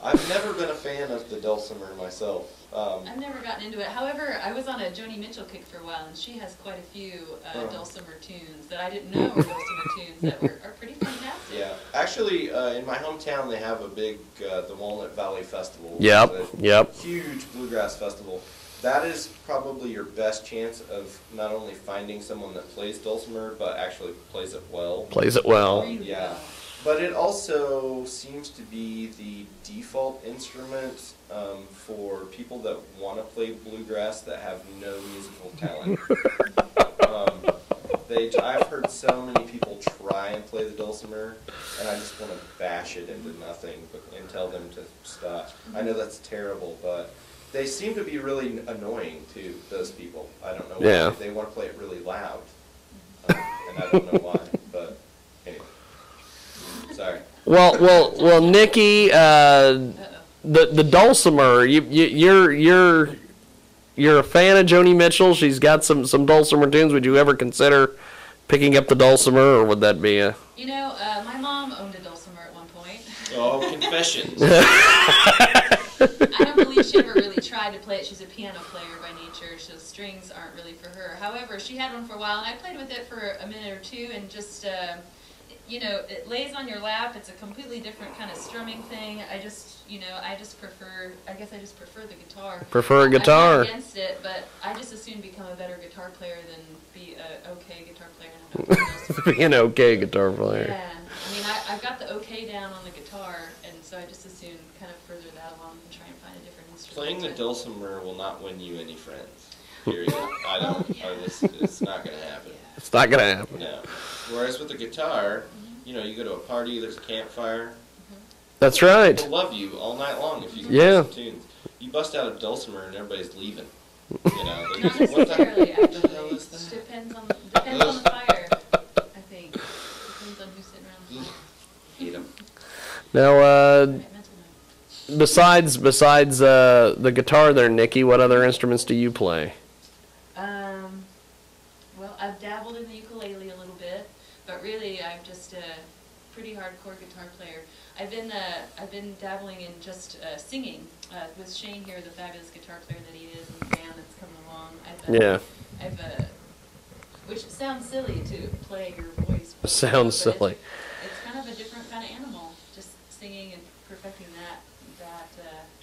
I've never been a fan of the dulcimer myself. I've never gotten into it. However, I was on a Joni Mitchell kick for a while, and she has quite a few dulcimer tunes that I didn't know were dulcimer tunes that are pretty fantastic. Yeah. Actually, in my hometown, they have a big, the Walnut Valley Festival. Yep. Huge bluegrass festival. That is probably your best chance of not only finding someone that plays dulcimer, but actually plays it well. Plays it well. Yeah. But it also seems to be the default instrument for people that want to play bluegrass that have no musical talent. I've heard so many people try and play the dulcimer, and I just want to bash it into nothing and tell them to stop. I know that's terrible, but they seem to be really annoying to those people. I don't know why. Yeah. They want to play it really loud, and I don't know why, but anyway. Sorry. Well, Nikki, the dulcimer. You're a fan of Joni Mitchell. She's got some dulcimer tunes. Would you ever consider picking up the dulcimer, or would that be a? You know, my mom owned a dulcimer at one point. Oh, confessions. I don't believe she ever really tried to play it. She's a piano player by nature, so strings aren't really for her. However, she had one for a while, and I played with it for a minute or two, and just. It lays on your lap. It's a completely different kind of strumming thing. I guess I just prefer the guitar. Prefer a guitar. I'm not against it, but I just as soon become a better guitar player than be a okay guitar player. Be an okay guitar player. Yeah, I mean, I've got the okay down on the guitar, and so I just as soon kind of further that along and try and find a different instrument. Playing the dulcimer will not win you any friends. Period. It's not going to happen. It's not going to happen. No. Whereas with the guitar, you go to a party, there's a campfire. That's right. People love you all night long if you can play some tunes. You bust out a dulcimer and everybody's leaving. Not necessarily, actually. Depends on the fire, I think. Depends on who's sitting around the fire. Eat 'em. Now, besides the guitar there, Nikki, what other instruments do you play? Well, I've dabbled in the ukulele a little bit, but really I'm just a pretty hardcore guitar player. I've been dabbling in just singing with Shane here, the fabulous guitar player that he is, and the band that's coming along. Which sounds silly to play your voice. Sounds silly. It's kind of a different kind of animal, just singing and perfecting that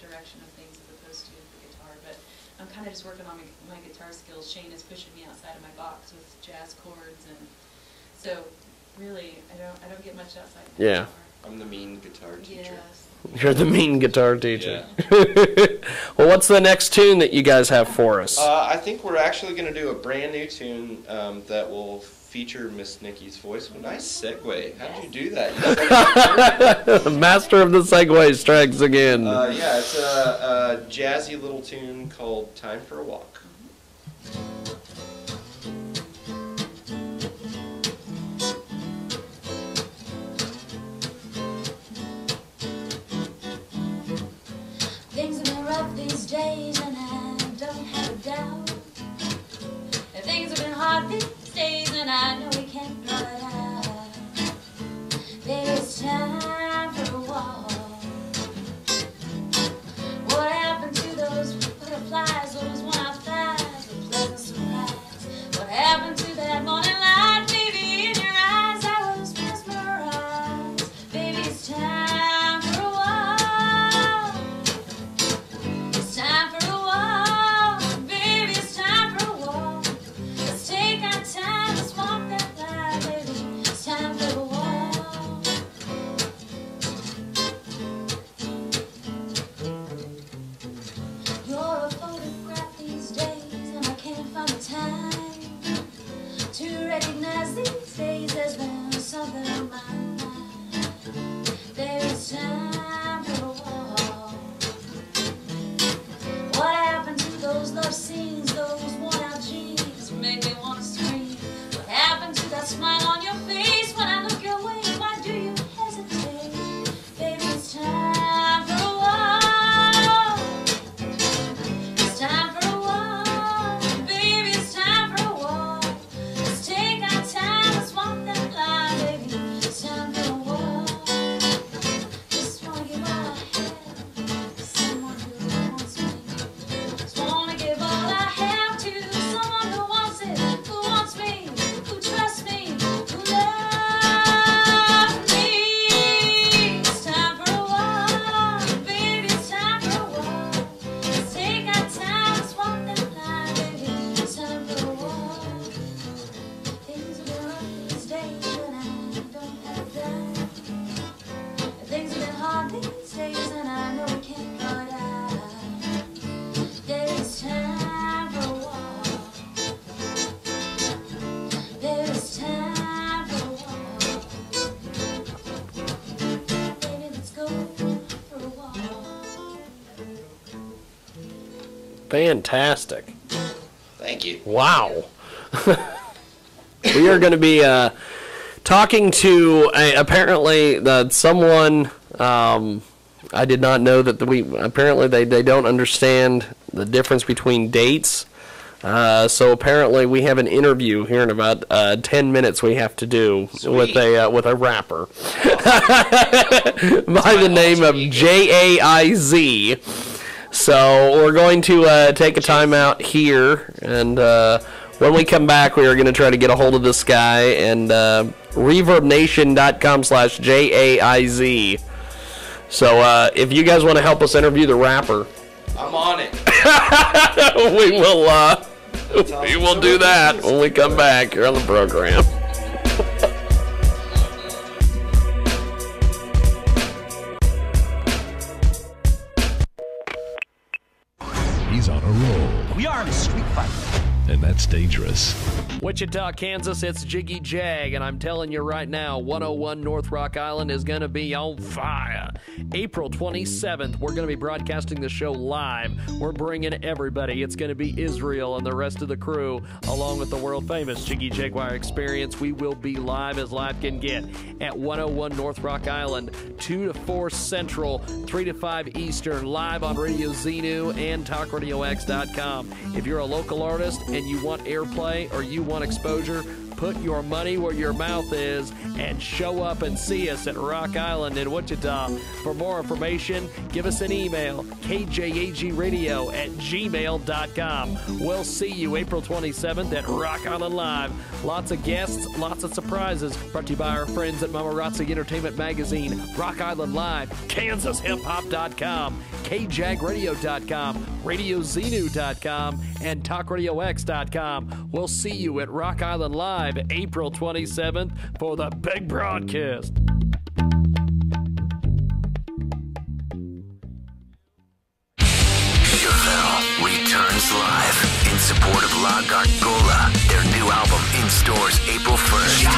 direction of things as opposed to the guitar. But I'm kind of just working on my guitar skills. Shane is pushing me outside of my box with jazz chords, and so really I don't get much outside my guitar. I'm the mean guitar teacher. Yes. You're the mean guitar teacher. Yeah. Well, what's the next tune that you guys have for us? I think we're actually going to do a brand new tune that will feature Miss Nikki's voice. Nice segue. How did you do that? The master of the segue strikes again. It's a jazzy little tune called Time for a Walk. Things have been rough these days. Fantastic. Thank you. Wow. We are going to be talking to apparently someone. I did not know that apparently they don't understand the difference between dates. So apparently we have an interview here in about 10 minutes we have to do with a rapper by the name of JAIZ. So we're going to take a time out here, and when we come back we are going to try to get a hold of this guy, and ReverbNation.com/JAIZ. So if you guys want to help us interview the rapper, I'm on it. we will do that when we come back here on the program. He's on a roll. We are in a street fight. And that's dangerous. Wichita, Kansas, it's Jiggy Jag, and I'm telling you right now, 101 North Rock Island is going to be on fire. April 27th, we're going to be broadcasting the show live. We're bringing everybody. It's going to be Israel and the rest of the crew, along with the world-famous Jiggy Jaguar Experience. We will be live as live can get at 101 North Rock Island, 2 to 4 Central, 3 to 5 Eastern, live on Radio Xenu and TalkRadioX.com. If you're a local artist and you want airplay or you want exposure, put your money where your mouth is and show up and see us at Rock Island in Wichita. For more information, give us an email, kjagradio@gmail.com. We'll see you April 27th at Rock Island Live. Lots of guests, lots of surprises. Brought to you by our friends at Mamarazzi Entertainment Magazine, Rock Island Live, KansasHipHop.com, kjagradio.com, RadioXenu.com, and TalkRadioX.com. We'll see you at Rock Island Live April 27th for the big broadcast. Chevelle returns live in support of La Gargola. Their new album in stores April 1st.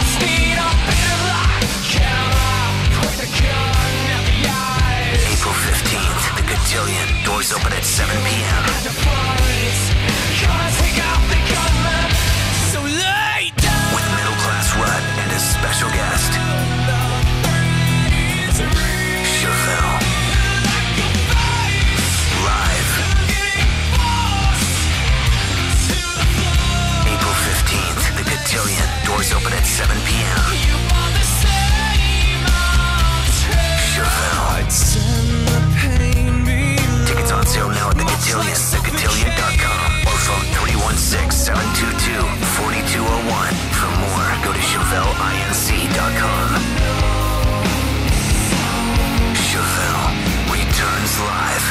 April 15th, The Cotillion. Doors open at 7 p.m. With Middle Class Rut and a special guest, Chevelle. Live. April 15th, The Cotillion. Doors open at 7 p.m. Chevelle. Tickets on sale now at The Cotillion, thecotillion.com, or phone 316-722-4201. For more, go to ChevelleINC.com. Chevelle returns live.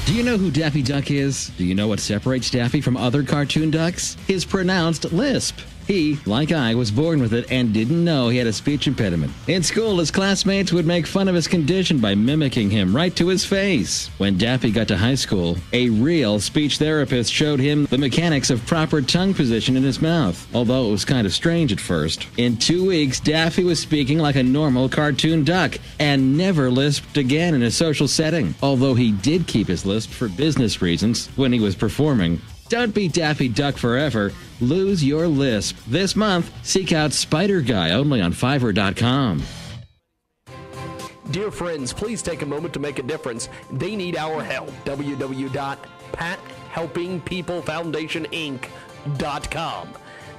Do you know who Daffy Duck is? Do you know what separates Daffy from other cartoon ducks? His pronounced lisp. He, like I, was born with it and didn't know he had a speech impediment. In school, his classmates would make fun of his condition by mimicking him right to his face. When Daffy got to high school, a real speech therapist showed him the mechanics of proper tongue position in his mouth, although it was kind of strange at first. In 2 weeks, Daffy was speaking like a normal cartoon duck and never lisped again in a social setting, although he did keep his lisp for business reasons when he was performing. Don't be Daffy Duck forever. Lose your lisp. This month, seek out Spider Guy only on Fiverr.com. Dear friends, please take a moment to make a difference. They need our help. www.pathelpingpeoplefoundationinc.com.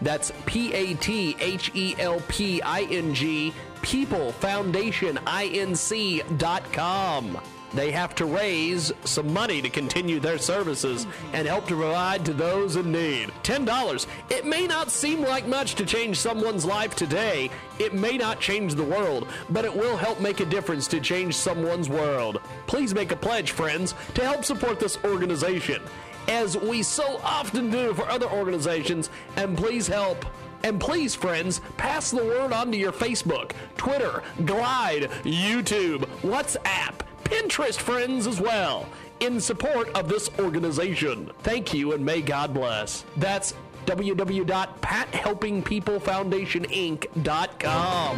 That's PATHELPING peoplefoundationinc.com. They have to raise some money to continue their services and help to provide to those in need. $10. It may not seem like much to change someone's life today. It may not change the world, but it will help make a difference to change someone's world. Please make a pledge, friends, to help support this organization, as we so often do for other organizations, and please help. And please, friends, pass the word on to your Facebook, Twitter, Glide, YouTube, WhatsApp, Pinterest friends as well, in support of this organization. Thank you, and may God bless. That's www.pathelpingpeoplefoundationinc.com.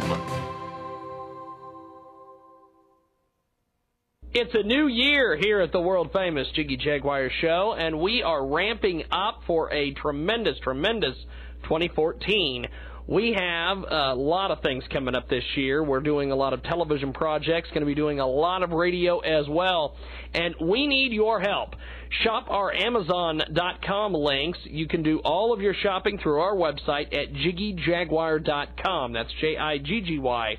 It's a new year here at the world-famous Jiggy Jaguar Show, and we are ramping up for a tremendous 2014. We have a lot of things coming up this year. We're doing a lot of television projects, going to be doing a lot of radio as well, and we need your help. Shop our Amazon.com links. You can do all of your shopping through our website at jiggyjaguar.com. That's JIGGY,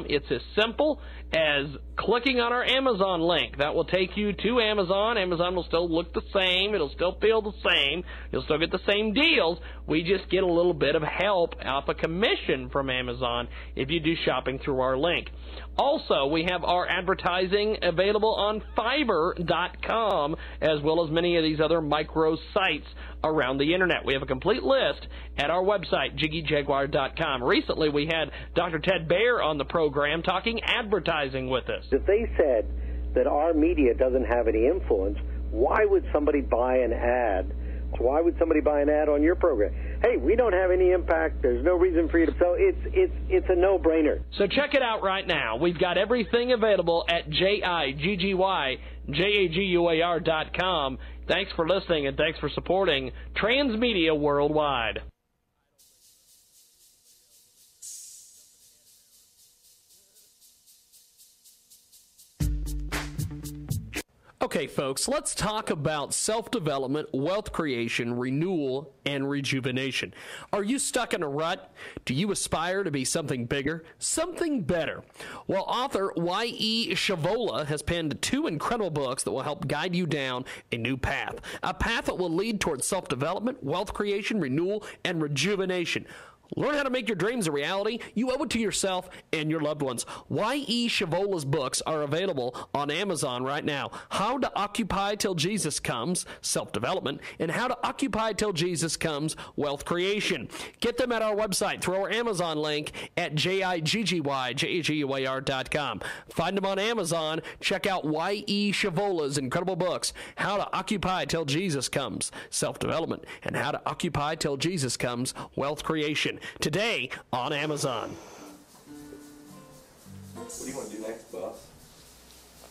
It's as simple as clicking on our Amazon link. That will take you to Amazon. Amazon will still look the same. It'll still feel the same. You'll still get the same deals. We just get a little bit of help off a commission from Amazon if you do shopping through our link. Also, we have our advertising available on Fiverr.com, as well as many of these other micro sites around the internet. We have a complete list at our website, jiggyjaguar.com. Recently, we had Dr. Ted Baer on the program talking advertising with us. If they said that our media doesn't have any influence, why would somebody buy an ad? Why would somebody buy an ad on your program? Hey, we don't have any impact. There's no reason for you to. So it's a no-brainer. So check it out right now. We've got everything available at JIGGYJAGUAR.com. Thanks for listening and thanks for supporting Transmedia Worldwide. Okay, folks, let's talk about self-development, wealth creation, renewal, and rejuvenation. Are you stuck in a rut? Do you aspire to be something bigger, something better? Well, author Y.E. Shavola has penned 2 incredible books that will help guide you down a new path, a path that will lead towards self-development, wealth creation, renewal, and rejuvenation. Learn how to make your dreams a reality. You owe it to yourself and your loved ones. Y.E. Shavola's books are available on Amazon right now. How to Occupy Till Jesus Comes, Self-Development, and How to Occupy Till Jesus Comes, Wealth Creation. Get them at our website through our Amazon link at JIGGYJAGUAR.com. Find them on Amazon. Check out Y.E. Shavola's incredible books, How to Occupy Till Jesus Comes, Self-Development, and How to Occupy Till Jesus Comes, Wealth Creation. Today on Amazon. What do you want to do next, boss?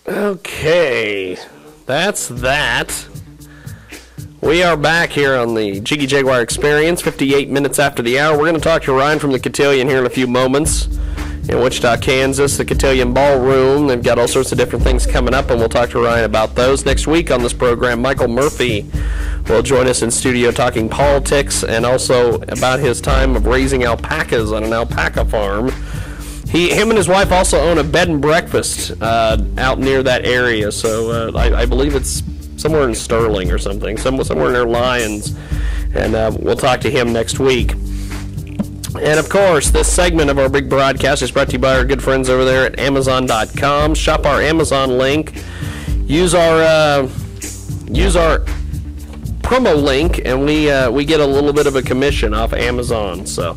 Okay, that's that. We are back here on the Jiggy Jaguar Experience, 58 minutes after the hour. We're going to talk to Ryan from the Cotillion here in a few moments in Wichita, Kansas, the Cotillion Ballroom. They've got all sorts of different things coming up, and we'll talk to Ryan about those. Next week on this program, Michael Murphy will join us in studio talking politics and also about his time of raising alpacas on an alpaca farm. Him and his wife also own a bed and breakfast out near that area, so I believe it's somewhere in Sterling or something, somewhere near Lyons, and we'll talk to him next week. And, of course, this segment of our big broadcast is brought to you by our good friends over there at Amazon.com. Shop our Amazon link. Use our promo link, and we get a little bit of a commission off Amazon. So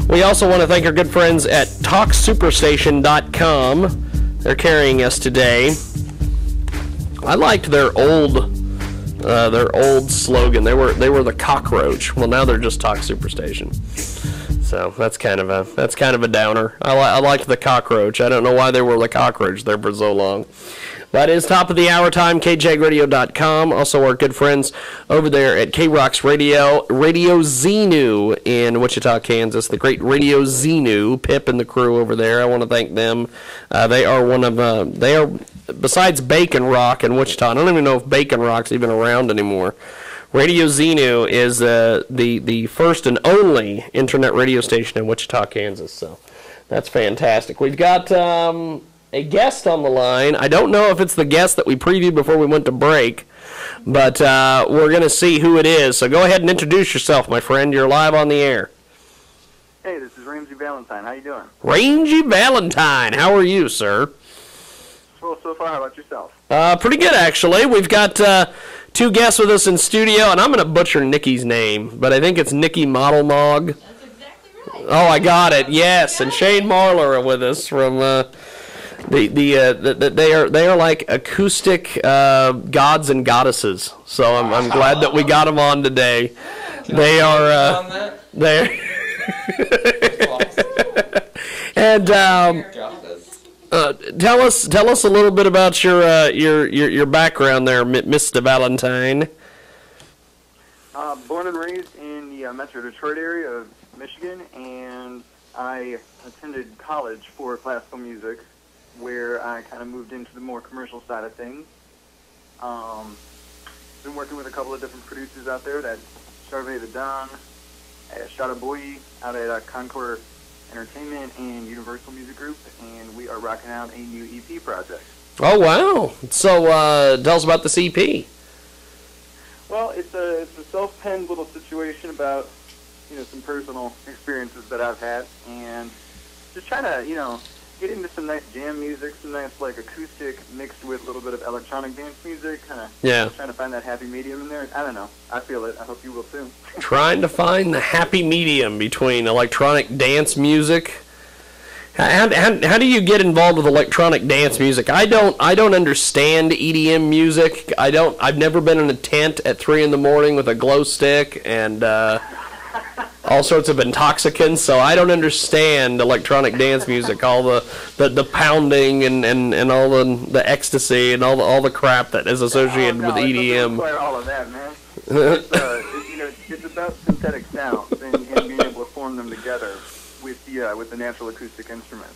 we also want to thank our good friends at TalkSuperstation.com. They're carrying us today. I liked their old slogan. They were the cockroach. Well, now they're just Talk Superstation. So that's kind of a downer. I liked the cockroach. I don't know why they were the cockroach there for so long. That is top of the hour time, KJagradio.com. Also our good friends over there at K-Rock's Radio Xenu in Wichita, Kansas. The great Radio Xenu, Pip and the crew over there. I want to thank them. They are besides Bacon Rock in Wichita. I don't even know if Bacon Rock's even around anymore. Radio Xenu is the first and only internet radio station in Wichita, Kansas. So that's fantastic. We've got a guest on the line. I don't know if it's the guest that we previewed before we went to break, but we're going to see who it is. So go ahead and introduce yourself, my friend. You're live on the air. Hey, this is Ramsey Valentine. How you doing? Rangy Valentine. How are you, sir? Well, so far, how about yourself? Pretty good, actually. We've got 2 guests with us in studio, and I'm going to butcher Nikki's name, but I think it's Nikki Model Mog. That's exactly right. Oh, I got it. Yes, and Shane Marler are with us from they are like acoustic gods and goddesses. So I'm glad that we got them on today. They are and Tell us a little bit about your background there, Mr. Valentine. Born and raised in the Metro Detroit area of Michigan, and I attended college for classical music, where I kind of moved into the more commercial side of things. Been working with a couple of different producers out there, that Charvet the Don, Shada Boy out at Concord Entertainment and Universal Music Group, and we are rocking out a new EP project. Oh, wow. So tell us about this EP. Well, it's a self-penned little situation about, some personal experiences that I've had, and just trying to, get into some nice jam music, some nice, acoustic mixed with a little bit of electronic dance music, kind of trying to find that happy medium in there. I don't know. I feel it. I hope you will, too. Trying to find the happy medium between electronic dance music. How do you get involved with electronic dance music? I don't understand EDM music. I've never been in a tent at 3 in the morning with a glow stick and all sorts of intoxicants, so I don't understand electronic dance music. All the pounding and all the ecstasy and all the crap that is associated with EDM. All of that, man. It's about synthetic sounds and being able to form them together with the natural acoustic instruments.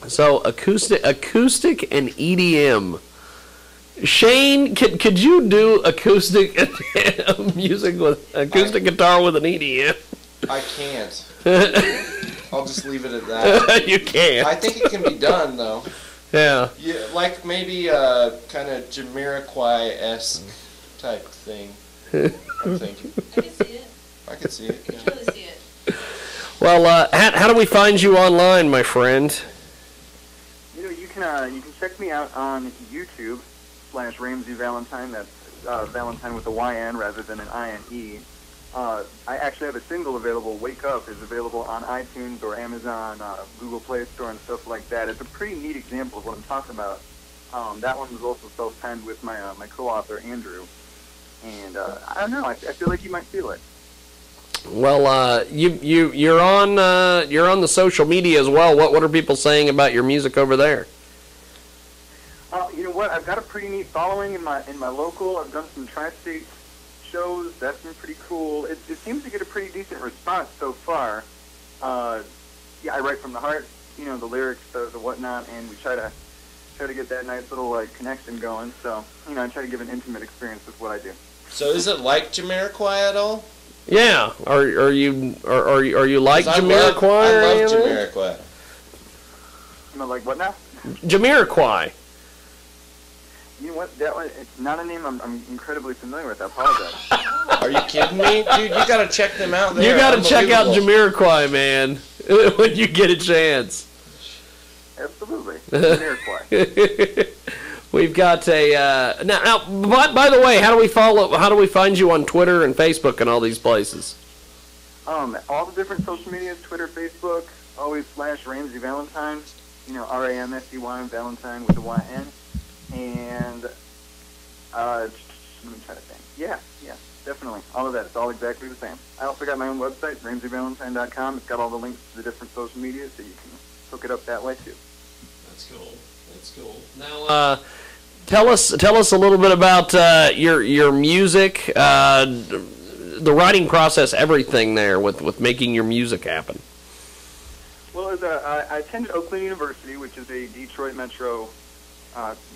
So acoustic and EDM. Shane, could you do acoustic music with acoustic guitar with an EDM? I can't. I'll just leave it at that. You can't. I think it can be done, though. Yeah. Like maybe a kind of Jamiroquai-esque type thing. I'm thinking. I can see it. I can see it. I can really see it. Well, how do we find you online, my friend? You can check me out on YouTube /Ramsey Valentine. That's Valentine with a YN rather than an INE. I actually have a single available. Wake Up is available on iTunes or Amazon, Google Play Store, and stuff like that. It's a pretty neat example of what I'm talking about. That one was also self-penned with my co-author Andrew, and I don't know. I feel like you might feel it. Well, you're on the social media as well. What are people saying about your music over there? You know what? I've got a pretty neat following in my local. I've done some tri-state shows. That's been pretty cool. It seems to get a pretty decent response so far. Yeah, I write from the heart. The lyrics, the whatnot, and we try to get that nice little connection going. So I try to give an intimate experience with what I do. So is it like Jamiroquai at all? Yeah. Are you like Jamiroquai? I love Jamiroquai. Like what now? Jamiroquai. You know what? That one, it's not a name I'm incredibly familiar with. I apologize. Are you kidding me? Dude, you gotta check them out. You gotta check out Jamiroquai, man, when you get a chance. Absolutely. Jamiroquai. We've got a now. By the way, how do we find you on Twitter and Facebook and all these places? All the different social medias: Twitter, Facebook, always /Ramsey Valentine. RAMSEY Valentine with the YN. And let me try to think. Yeah, definitely. All of that. It's all exactly the same. I also got my own website, RamseyValentine.com. It's got all the links to the different social media, so you can hook it up that way too. That's cool. Now, tell us a little bit about your music, the writing process, everything there with making your music happen. Well, I attended Oakland University, which is a Detroit Metro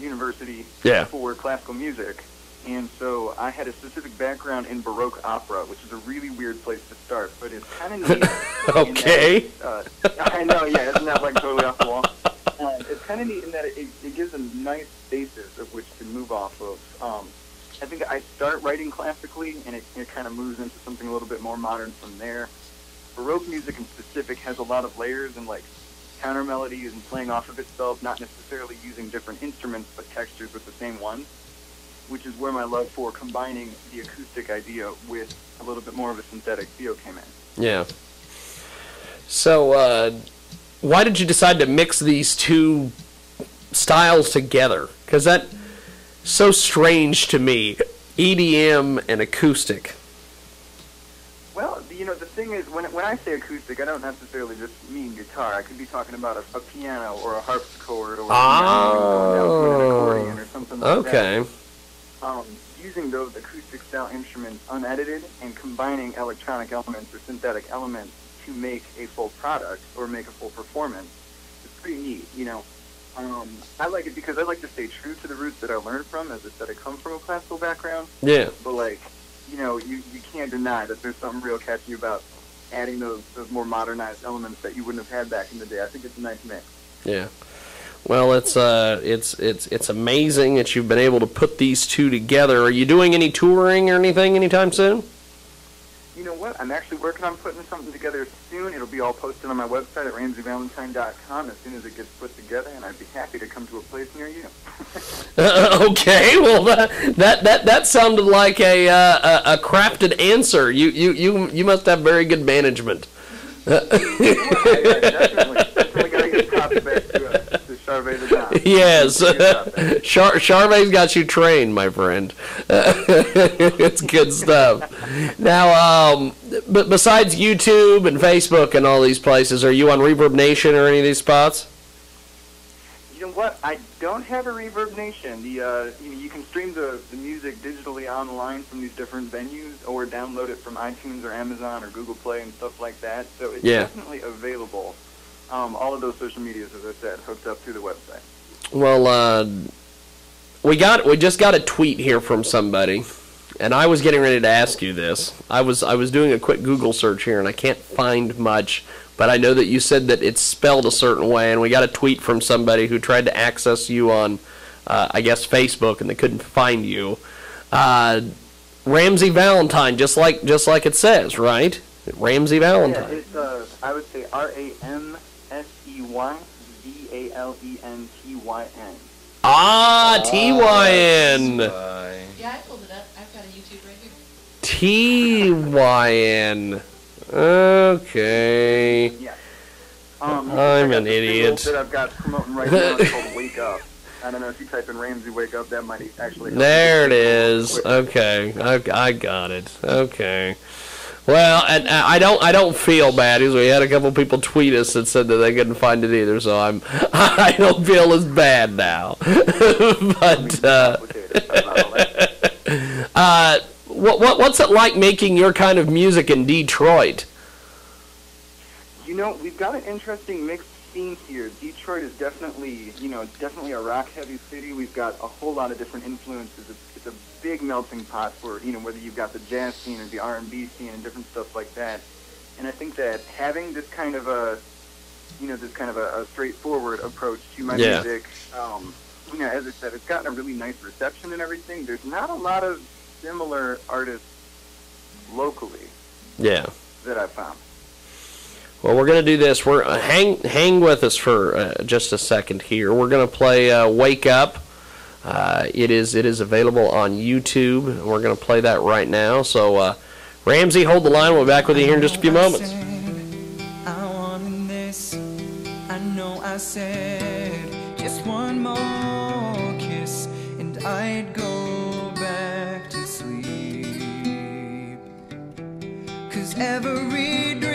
university for classical music, and so I had a specific background in Baroque opera, which is a really weird place to start, but it's kind of neat. Okay. I know, yeah, isn't that totally off the wall? It's kind of neat in that it gives a nice basis of which to move off of. I think I start writing classically, and it kind of moves into something a little bit more modern from there. Baroque music in specific has a lot of layers and counter melodies and playing off of itself, not necessarily using different instruments but textures with the same ones, which is where my love for combining the acoustic idea with a little bit more of a synthetic feel came in. Yeah. So, why did you decide to mix these two styles together? Because that's so strange to me, EDM and acoustic. Well, you know, the thing is, when I say acoustic, I don't necessarily just mean guitar. I could be talking about a piano or a harpsichord or an accordion or something like that. Using those acoustic-style instruments unedited and combining electronic elements or synthetic elements to make a full product or make a full performance is pretty neat, you know. I like it because I like to stay true to the roots that I learned from. As I said, I come from a classical background. Yeah. But, like, you know, you can't deny that there's something real catchy about adding those more modernized elements that you wouldn't have had back in the day. I think it's a nice mix. Yeah. Well, it's amazing that you've been able to put these two together. Are you doing any touring or anything anytime soon? You know what? I'm actually working on putting something together soon. It'll be all posted on my website at RamseyValentine.com as soon as it gets put together, and I'd be happy to come to a place near you. Okay, well that sounded like a crafted answer. You must have very good management. Definitely gotta get props back to Charvet the Don. Yes, Charvet's got you trained, my friend. It's good stuff. Now, but besides YouTube and Facebook and all these places, are you on Reverb Nation or any of these spots? You know what? I don't have a Reverb Nation. You can stream the music digitally online from these different venues, or download it from iTunes or Amazon or Google Play and stuff like that. So it's definitely available. All of those social medias, as I said, hooked up through the website. Well, we just got a tweet here from somebody, and I was getting ready to ask you this. I was doing a quick Google search here, and I can't find much. But I know that you said that it's spelled a certain way, and we got a tweet from somebody who tried to access you on, I guess, Facebook, and they couldn't find you. Ramsey Valentine, just like it says, right? Ramsey Valentine. Yeah, it's I would say RamseyValentyn. Ah, T-Y-N. Yeah, I pulled it up. I've got a YouTube right here. T-Y-N. Okay. Yeah. I'm an idiot. That I've got promoting right now is called Wake Up. I don't know if you type in Ramsey Wake Up, that might actually help. There it is. Okay, I got it. Okay. Well, and I don't feel bad because we had a couple people tweet us that said that they couldn't find it either, so I don't feel as bad now. But what's it like making your kind of music in Detroit? You know, we've got an interesting mixed scene here. Detroit is definitely a rock-heavy city. We've got a whole lot of different influences. It's a big melting pot for, whether you've got the jazz scene or the R&B scene and different stuff like that. And I think that having this kind of a straightforward approach to my music, as I said, it's gotten a really nice reception and everything. There's not a lot of similar artists locally that I've found. Well, we're going to do this. We're hang with us for just a second here. We're going to play Wake Up. It is available on YouTube, and we're going to play that right now. So, Ramsey, hold the line. We'll be back with you here in just a few moments. I wanted this. I know I said just one more kiss, and I'd go back to sleep. 'Cause every dream